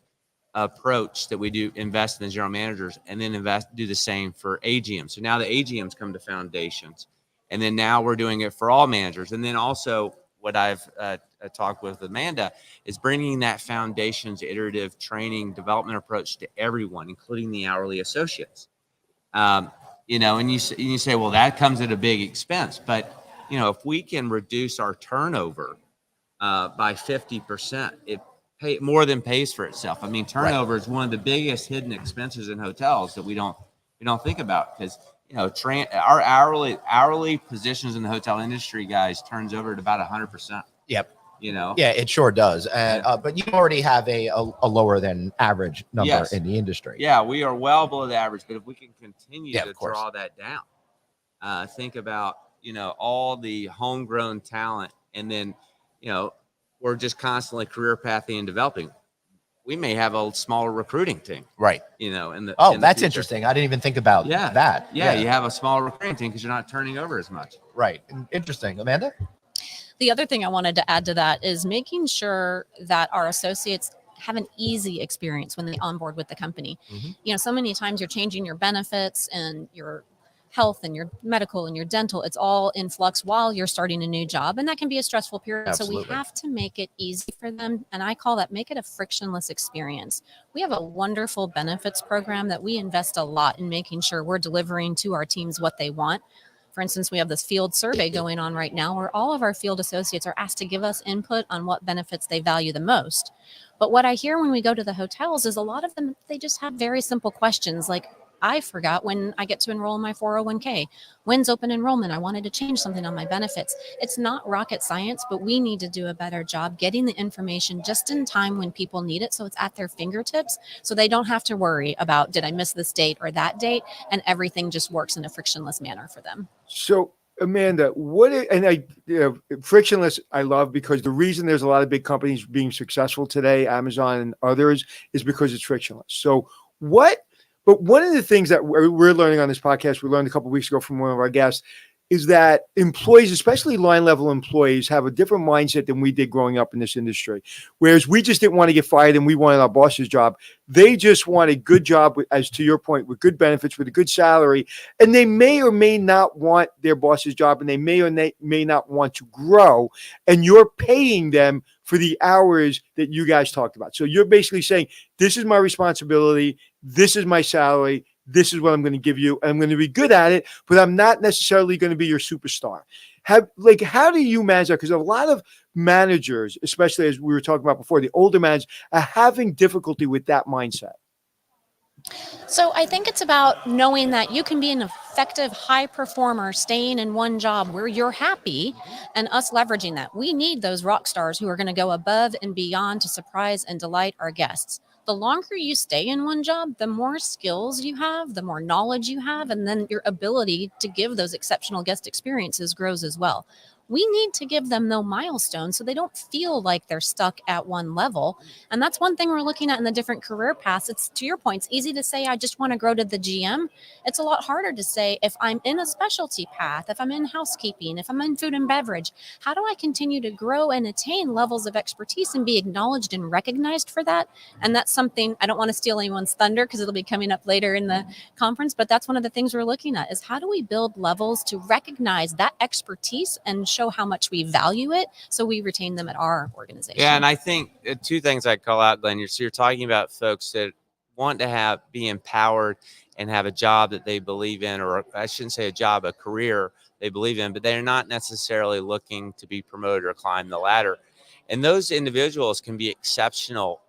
approach that we do invest in the general managers, and then do the same for AGMs. So now the AGMs come to foundations, and then now we're doing it for all managers. And then also what I've talked with Amanda is bringing that foundations iterative training development approach to everyone, including the hourly associates. And you say, well, that comes at a big expense. But, if we can reduce our turnover by 50%, it more than pays for itself. I mean, turnover is one of the biggest hidden expenses in hotels that we don't think about, because our hourly positions in the hotel industry, guys, turns over at about 100%. Yep. Yeah, it sure does. And but you already have a lower than average number in the industry. Yeah, we are well below the average. But if we can continue to draw that down, think about all the homegrown talent, and then we're just constantly career pathing and developing. We may have a smaller recruiting team, right? That's interesting. I didn't even think about that. Yeah, you have a smaller recruiting team because you're not turning over as much. Right. Interesting. Amanda? The other thing I wanted to add to that is making sure that our associates have an easy experience when they onboard with the company. Mm-hmm. So many times you're changing your benefits and your health and your medical and your dental. It's all in flux while you're starting a new job. And that can be a stressful period. Absolutely. So we have to make it easy for them. And I call that, make it a frictionless experience. We have a wonderful benefits program that we invest a lot in making sure we're delivering to our teams what they want. For instance, we have this field survey going on right now where all of our field associates are asked to give us input on what benefits they value the most. But what I hear when we go to the hotels is a lot of them, they just have very simple questions like, I forgot when I get to enroll in my 401k. When's open enrollment? I wanted to change something on my benefits. It's not rocket science, but we need to do a better job getting the information just in time when people need it, so it's at their fingertips, so they don't have to worry about, did I miss this date or that date? And everything just works in a frictionless manner for them. So, Amanda, frictionless, I love, because the reason there's a lot of big companies being successful today, Amazon and others, is because it's frictionless. So But one of the things that we're learning on this podcast, we learned a couple of weeks ago from one of our guests, is that employees, especially line level employees, have a different mindset than we did growing up in this industry. Whereas we just didn't want to get fired and we wanted our boss's job. They just want a good job, as to your point, with good benefits, with a good salary. And they may or may not want their boss's job, and they may or may not want to grow. And you're paying them for the hours that you guys talked about. So you're basically saying, this is my responsibility. This is my salary. This is what I'm going to give you. And I'm going to be good at it, but I'm not necessarily going to be your superstar. How do you manage that? Because a lot of managers, especially as we were talking about before, the older managers, are having difficulty with that mindset. So I think it's about knowing that you can be an effective high performer staying in one job where you're happy, and us leveraging that. We need those rock stars who are going to go above and beyond to surprise and delight our guests. The longer you stay in one job, the more skills you have, the more knowledge you have, and then your ability to give those exceptional guest experiences grows as well. We need to give them no milestones so they don't feel like they're stuck at one level. And that's one thing we're looking at in the different career paths. It's, to your point, it's easy to say, I just want to grow to the GM. It's a lot harder to say, if I'm in a specialty path, if I'm in housekeeping, if I'm in food and beverage, how do I continue to grow and attain levels of expertise and be acknowledged and recognized for that? And that's something, I don't want to steal anyone's thunder because it'll be coming up later in the conference, but that's one of the things we're looking at, is how do we build levels to recognize that expertise and show how much we value it, so we retain them at our organization. Yeah, and I think two things I'd call out, Glenn. You're talking about folks that want to be empowered and have a job that they believe in, or I shouldn't say a job, a career they believe in, but they're not necessarily looking to be promoted or climb the ladder. And those individuals can be exceptional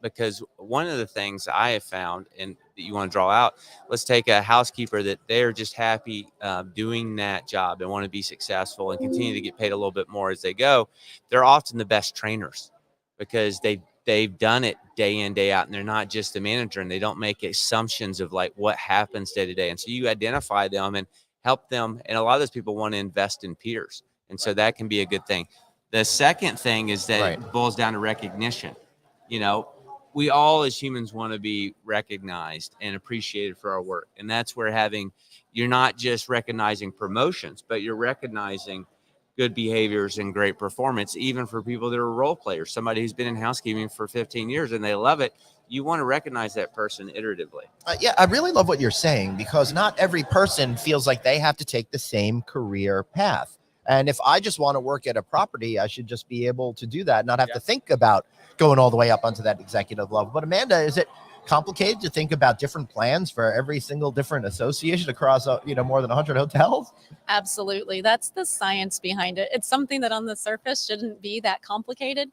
because one of the things I have found, and that you want to draw out, let's take a housekeeper that they're just happy doing that job and want to be successful and continue to get paid a little bit more as they go. They're often the best trainers because they've done it day in, day out, and they're not just a manager, and they don't make assumptions of like what happens day to day. And so you identify them and help them. And a lot of those people want to invest in peers. And so that can be a good thing. The second thing is that it boils down to recognition. You know, we all as humans want to be recognized and appreciated for our work. And that's where you're not just recognizing promotions, but you're recognizing good behaviors and great performance, even for people that are role players. Somebody who's been in housekeeping for 15 years and they love it. You want to recognize that person iteratively. Yeah, I really love what you're saying, because not every person feels like they have to take the same career path. And if I just want to work at a property, I should just be able to do that, not have to think about going all the way up onto that executive level. But Amanda, is it complicated to think about different plans for every single different association across, more than 100 hotels? Absolutely. That's the science behind it. It's something that on the surface shouldn't be that complicated,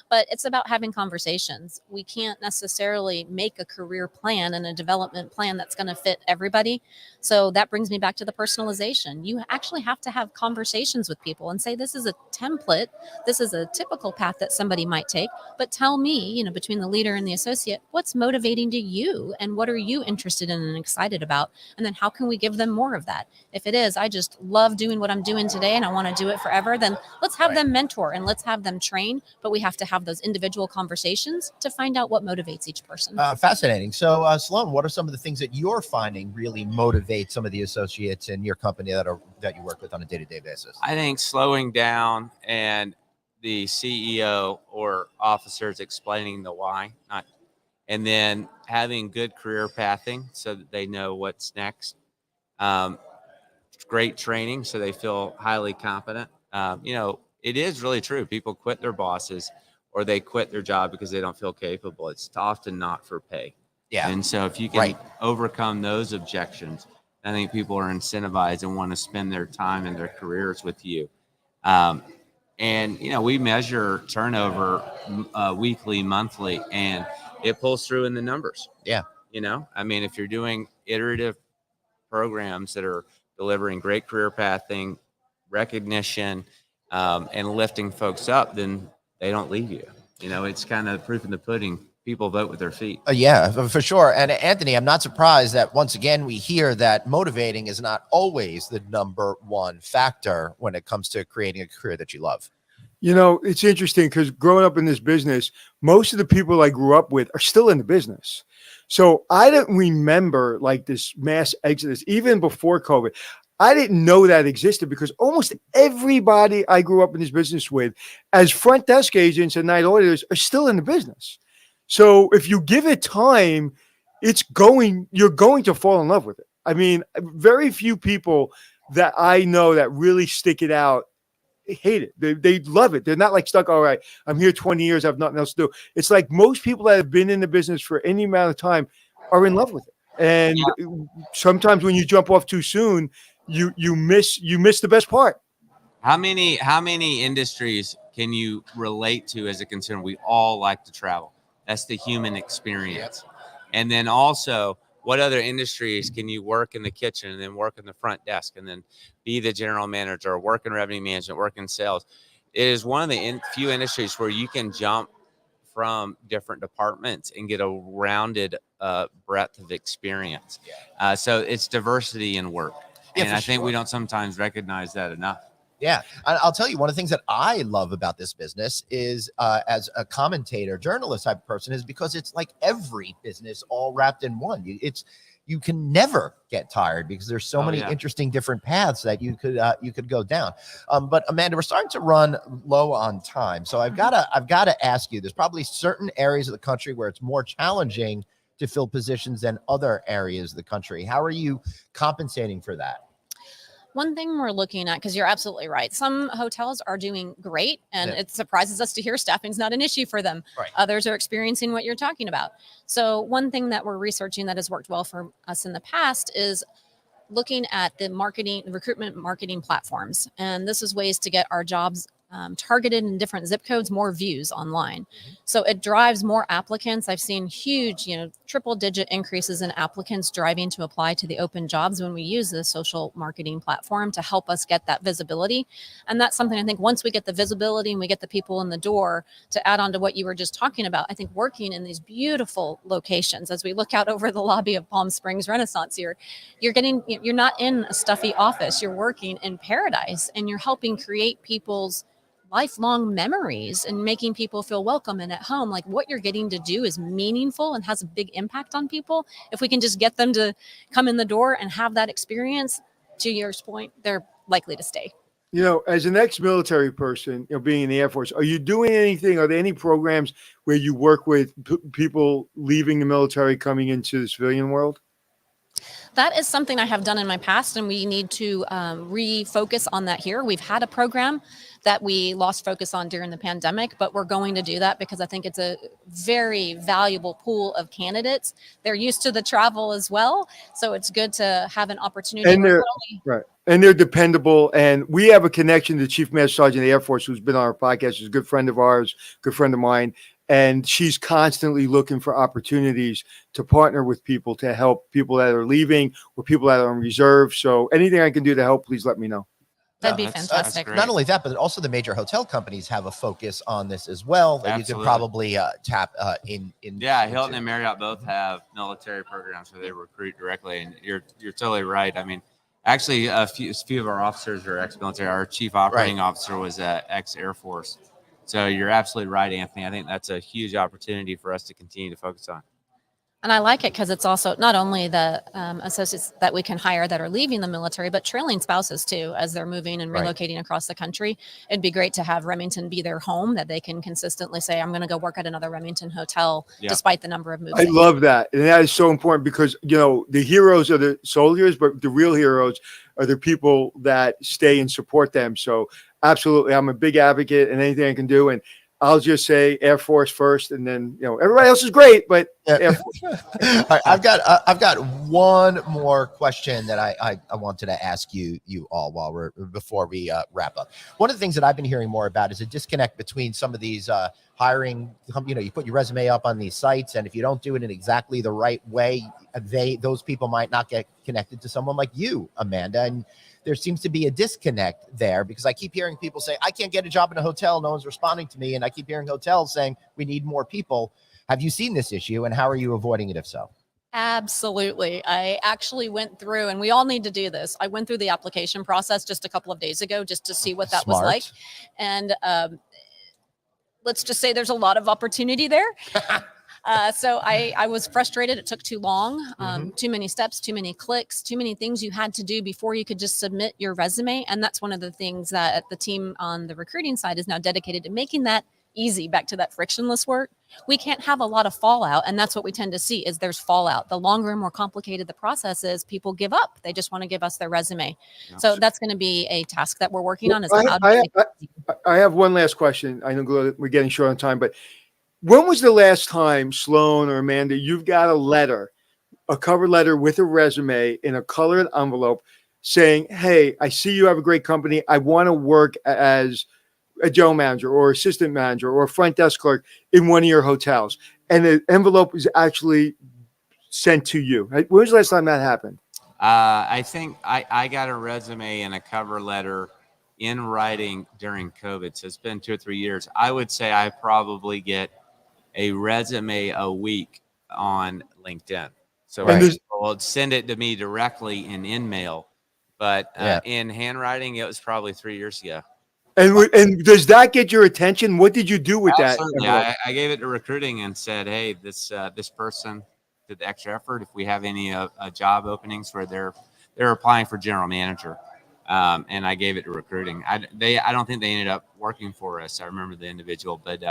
but it's about having conversations. We can't necessarily make a career plan and a development plan that's going to fit everybody. So that brings me back to the personalization. You actually have to have conversations with people and say, this is a template. This is a typical path that somebody might take, but tell me, between the leader and the associate, what's motivating to you and what are you interested in and excited about? And then how can we give them more of that? If it is, I just love doing what I'm doing today and I want to do it forever, then let's have them mentor and let's have them train. But we have to have those individual conversations to find out what motivates each person. Fascinating. So, Sloan, what are some of the things that you're finding really motivate some of the associates in your company that you work with on a day-to-day basis? I think slowing down and the CEO or officers explaining the why, and then having good career pathing so that they know what's next. Great training so they feel highly competent. It is really true. People quit their bosses or they quit their job because they don't feel capable. It's often not for pay. Yeah. And so if you can overcome those objections, I think people are incentivized and want to spend their time and their careers with you. We measure turnover weekly, monthly, and it pulls through in the numbers. Yeah. If you're doing iterative programs that are delivering great career pathing, recognition, and lifting folks up, then they don't leave you. It's kind of proof in the pudding. People vote with their feet. Yeah, for sure. And Anthony, I'm not surprised that once again, we hear that motivating is not always the number one factor when it comes to creating a career that you love. It's interesting because growing up in this business, most of the people I grew up with are still in the business. So I don't remember like this mass exodus, even before COVID. I didn't know that existed because almost everybody I grew up in this business with as front desk agents and night auditors are still in the business. So if you give it time, you're going to fall in love with it. I mean, very few people that I know that really stick it out hate it. They love it. They're not like stuck. All right, I'm here 20 years. I have nothing else to do. It's like most people that have been in the business for any amount of time are in love with it. And sometimes when you jump off too soon, you miss the best part. How many industries can you relate to as a consumer? We all like to travel. That's the human experience. Yep. And then also, what other industries can you work in the kitchen and then work in the front desk and then be the general manager or work in revenue management, work in sales? It is one of the few industries where you can jump from different departments and get a rounded breadth of experience. So it's diversity in work. Yeah, and I think we don't sometimes recognize that enough. Yeah. I'll tell you, one of the things that I love about this business is as a commentator, journalist type of person, is because it's like every business all wrapped in one. You can never get tired because there's so many interesting different paths that you could go down. But Amanda, we're starting to run low on time. So I've got to ask you, there's probably certain areas of the country where it's more challenging to fill positions than other areas of the country. How are you compensating for that? One thing we're looking at, because you're absolutely right, some hotels are doing great, and it surprises us to hear staffing's not an issue for them. Right. Others are experiencing what you're talking about. So one thing that we're researching that has worked well for us in the past is looking at the recruitment marketing platforms. And this is ways to get our jobs targeted in different zip codes, more views online. So it drives more applicants. I've seen huge, triple digit increases in applicants driving to apply to the open jobs when we use the social marketing platform to help us get that visibility. And that's something I think once we get the visibility and we get the people in the door, to add on to what you were just talking about, I think working in these beautiful locations, as we look out over the lobby of Palm Springs Renaissance here, you're not in a stuffy office, you're working in paradise, and you're helping create people's lifelong memories and making people feel welcome and at home. Like, what you're getting to do is meaningful and has a big impact on people. If we can just get them to come in the door and have that experience, to your point, they're likely to stay. As an ex-military person, being in the Air Force, are you doing anything? Are there any programs where you work with people leaving the military coming into the civilian world? That is something I have done in my past, and we need to refocus on that here. We've had a program that we lost focus on during the pandemic, but we're going to do that because I think it's a very valuable pool of candidates. They're used to the travel as well, so it's good to have an opportunity. And they're dependable. And we have a connection to Chief Master Sergeant of the Air Force, who's been on our podcast. She's a good friend of ours, good friend of mine. And she's constantly looking for opportunities to partner with people to help people that are leaving or people that are on reserve. So anything I can do to help, please let me know. That'd be fantastic. Not only that, but also the major hotel companies have a focus on this as well. That you can probably tap in. Yeah, Hilton and Marriott both have military programs where they recruit directly. And you're totally right. I mean, actually, a few of our officers are ex-military. Our chief operating officer was ex-Air Force. So you're absolutely right, Anthony. I think that's a huge opportunity for us to continue to focus on. And I like it because it's also not only the associates that we can hire that are leaving the military, but trailing spouses too, as they're moving and relocating across the country. It'd be great to have Remington be their home, that they can consistently say, I'm going to go work at another Remington hotel, despite the number of moves. I love that. And that is so important because, the heroes are the soldiers, but the real heroes are the people that stay and support them. So absolutely, I'm a big advocate and anything I can do. And I'll just say Air Force first, and then everybody else is great, but Air Force. All right, I've got one more question that I wanted to ask you all before we wrap up. One of the things that I've been hearing more about is a disconnect between some of these hiring. You put your resume up on these sites, and if you don't do it in exactly the right way, those people might not get connected to someone like you, Amanda, and there seems to be a disconnect there because I keep hearing people say, I can't get a job in a hotel. No one's responding to me. And I keep hearing hotels saying we need more people. Have you seen this issue and how are you avoiding it if so? Absolutely. I actually went through, and we all need to do this. I went through the application process just a couple of days ago just to see what that was like. And let's just say there's a lot of opportunity there. So I was frustrated. It took too long, too many steps, too many clicks, too many things you had to do before you could just submit your resume. And that's one of the things that the team on the recruiting side is now dedicated to making that easy, back to that frictionless work. We can't have a lot of fallout. And that's what we tend to see is there's fallout. The longer and more complicated the process is, people give up. They just want to give us their resume. So that's going to be a task that we're working on. I have one last question. I know we're getting short on time, but when was the last time, Sloan or Amanda, you've got a cover letter with a resume in a colored envelope saying, hey, I see you have a great company. I want to work as a general manager or assistant manager or a front desk clerk in one of your hotels. And the envelope is actually sent to you. When was the last time that happened? I think I got a resume and a cover letter in writing during COVID. So it's been 2 or 3 years. I would say I probably get a resume a week on LinkedIn. So people send it to me directly in InMail, but in handwriting, it was probably 3 years ago. And does that get your attention? What did you do with Absolutely. that? I gave it to recruiting and said, hey, this person did the extra effort. If we have any job openings where they're applying for general manager, and I gave it to recruiting. I don't think they ended up working for us. I remember the individual, but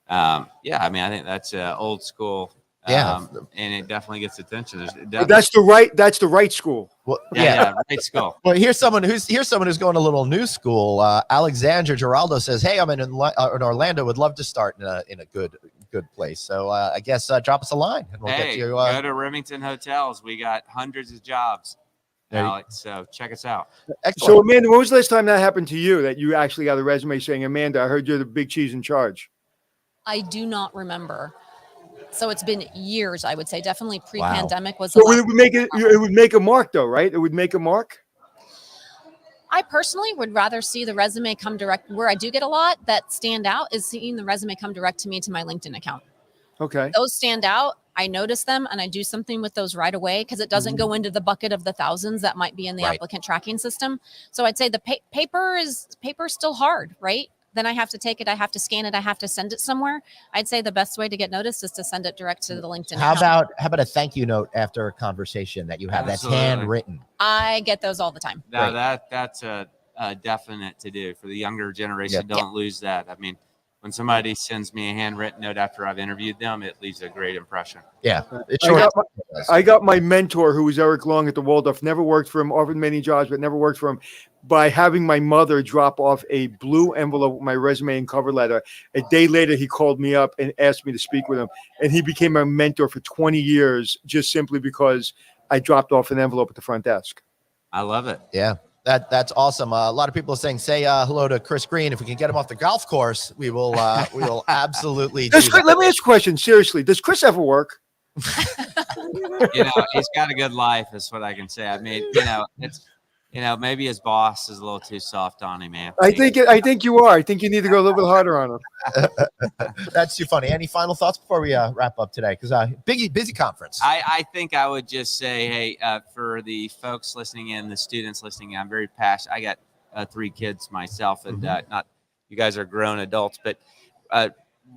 I mean, I think that's old school. And it definitely gets attention. That's the right school. Well, right school. Well, here's someone who's going a little new school. Alexandra Giraldo says, "Hey, I'm in Orlando. Would love to start in a good place. So I guess drop us a line and we'll get you. Go to Remington Hotels. We got hundreds of jobs. Alex. So check us out. Excellent. So, Amanda, when was the last time that happened to you, that you actually got a resume saying, Amanda, I heard you're the big cheese in charge? I do not remember. So it's been years, I would say. Definitely pre-pandemic was So the last. it would make a mark, though, right? It would make a mark. I personally would rather see the resume come direct. Where I do get a lot that stand out is seeing the resume come direct to me to my LinkedIn account. Okay. Those stand out. I notice them and I do something with those right away because it doesn't go into the bucket of the thousands that might be in the applicant tracking system. So I'd say the paper is still hard, right? Then I have to take it, I have to scan it, I have to send it somewhere. I'd say the best way to get noticed is to send it direct to the LinkedIn account. How about a thank you note after a conversation that you have that's handwritten? I get those all the time. That's a definite to do for the younger generation. Don't lose that. I mean, when somebody sends me a handwritten note after I've interviewed them, it leaves a great impression. Yeah. I got my mentor, who was Eric Long at the Waldorf, never worked for him, offered many jobs, but never worked for him, by having my mother drop off a blue envelope with my resume and cover letter. A day later, he called me up and asked me to speak with him. And he became my mentor for 20 years, just simply because I dropped off an envelope at the front desk. I love it. Yeah. That's awesome. A lot of people are saying, say hello to Chris Green. If we can get him off the golf course, we will absolutely do that. Let me ask you a question. Seriously, does Chris ever work? He's got a good life, is what I can say. I mean, it's, maybe his boss is a little too soft on him, man. I think you are. I think you need to go a little bit harder on him. That's too funny. Any final thoughts before we wrap up today? Because busy conference. I think I would just say, hey, for the folks listening in, the students listening in, I'm very passionate. I got 3 kids myself, and not you guys are grown adults, but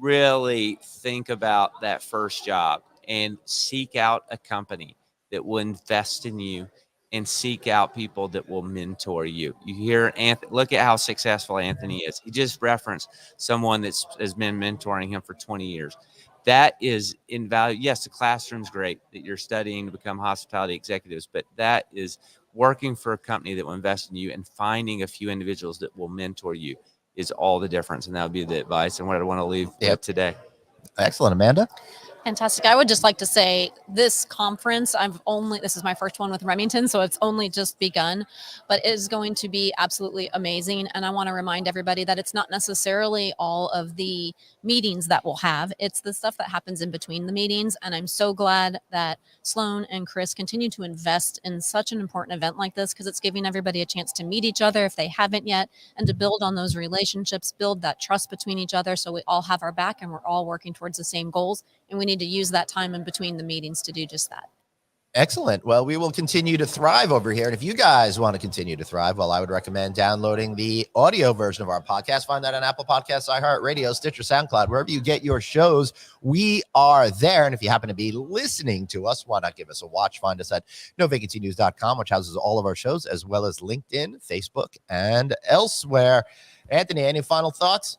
really think about that first job and seek out a company that will invest in you and seek out people that will mentor you. You hear Anthony, look at how successful Anthony is. He just referenced someone has been mentoring him for 20 years. That is invaluable. Yes, the classroom's great that you're studying to become hospitality executives, but that is working for a company that will invest in you and finding a few individuals that will mentor you is all the difference. And that would be the advice and what I want to leave with today. Excellent. Amanda? Fantastic. I would just like to say this conference, this is my first one with Remington, so it's only just begun, but it is going to be absolutely amazing. And I want to remind everybody that it's not necessarily all of the meetings that we'll have. It's the stuff that happens in between the meetings. And I'm so glad that Sloan and Chris continue to invest in such an important event like this, because it's giving everybody a chance to meet each other if they haven't yet, and to build on those relationships, build that trust between each other, so we all have our back and we're all working towards the same goals. And we need to use that time in between the meetings to do just that. Excellent. Well, we will continue to thrive over here. And if you guys want to continue to thrive, well, I would recommend downloading the audio version of our podcast. Find that on Apple Podcasts, iHeartRadio, Stitcher, SoundCloud, wherever you get your shows. We are there. And if you happen to be listening to us, why not give us a watch? Find us at novacancynews.com, which houses all of our shows, as well as LinkedIn, Facebook, and elsewhere. Anthony, any final thoughts?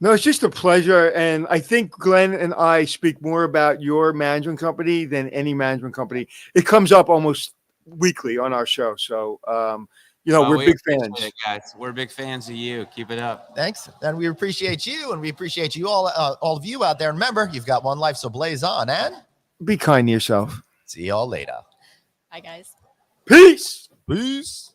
No, it's just a pleasure. And I think Glenn and I speak more about your management company than any management company. It comes up almost weekly on our show. So, we're big fans. Guys. We're big fans of you. Keep it up. Thanks. And we appreciate you, and we appreciate you all of you out there. Remember, you've got one life, so blaze on and be kind to yourself. See y'all later. Bye, guys. Peace. Peace.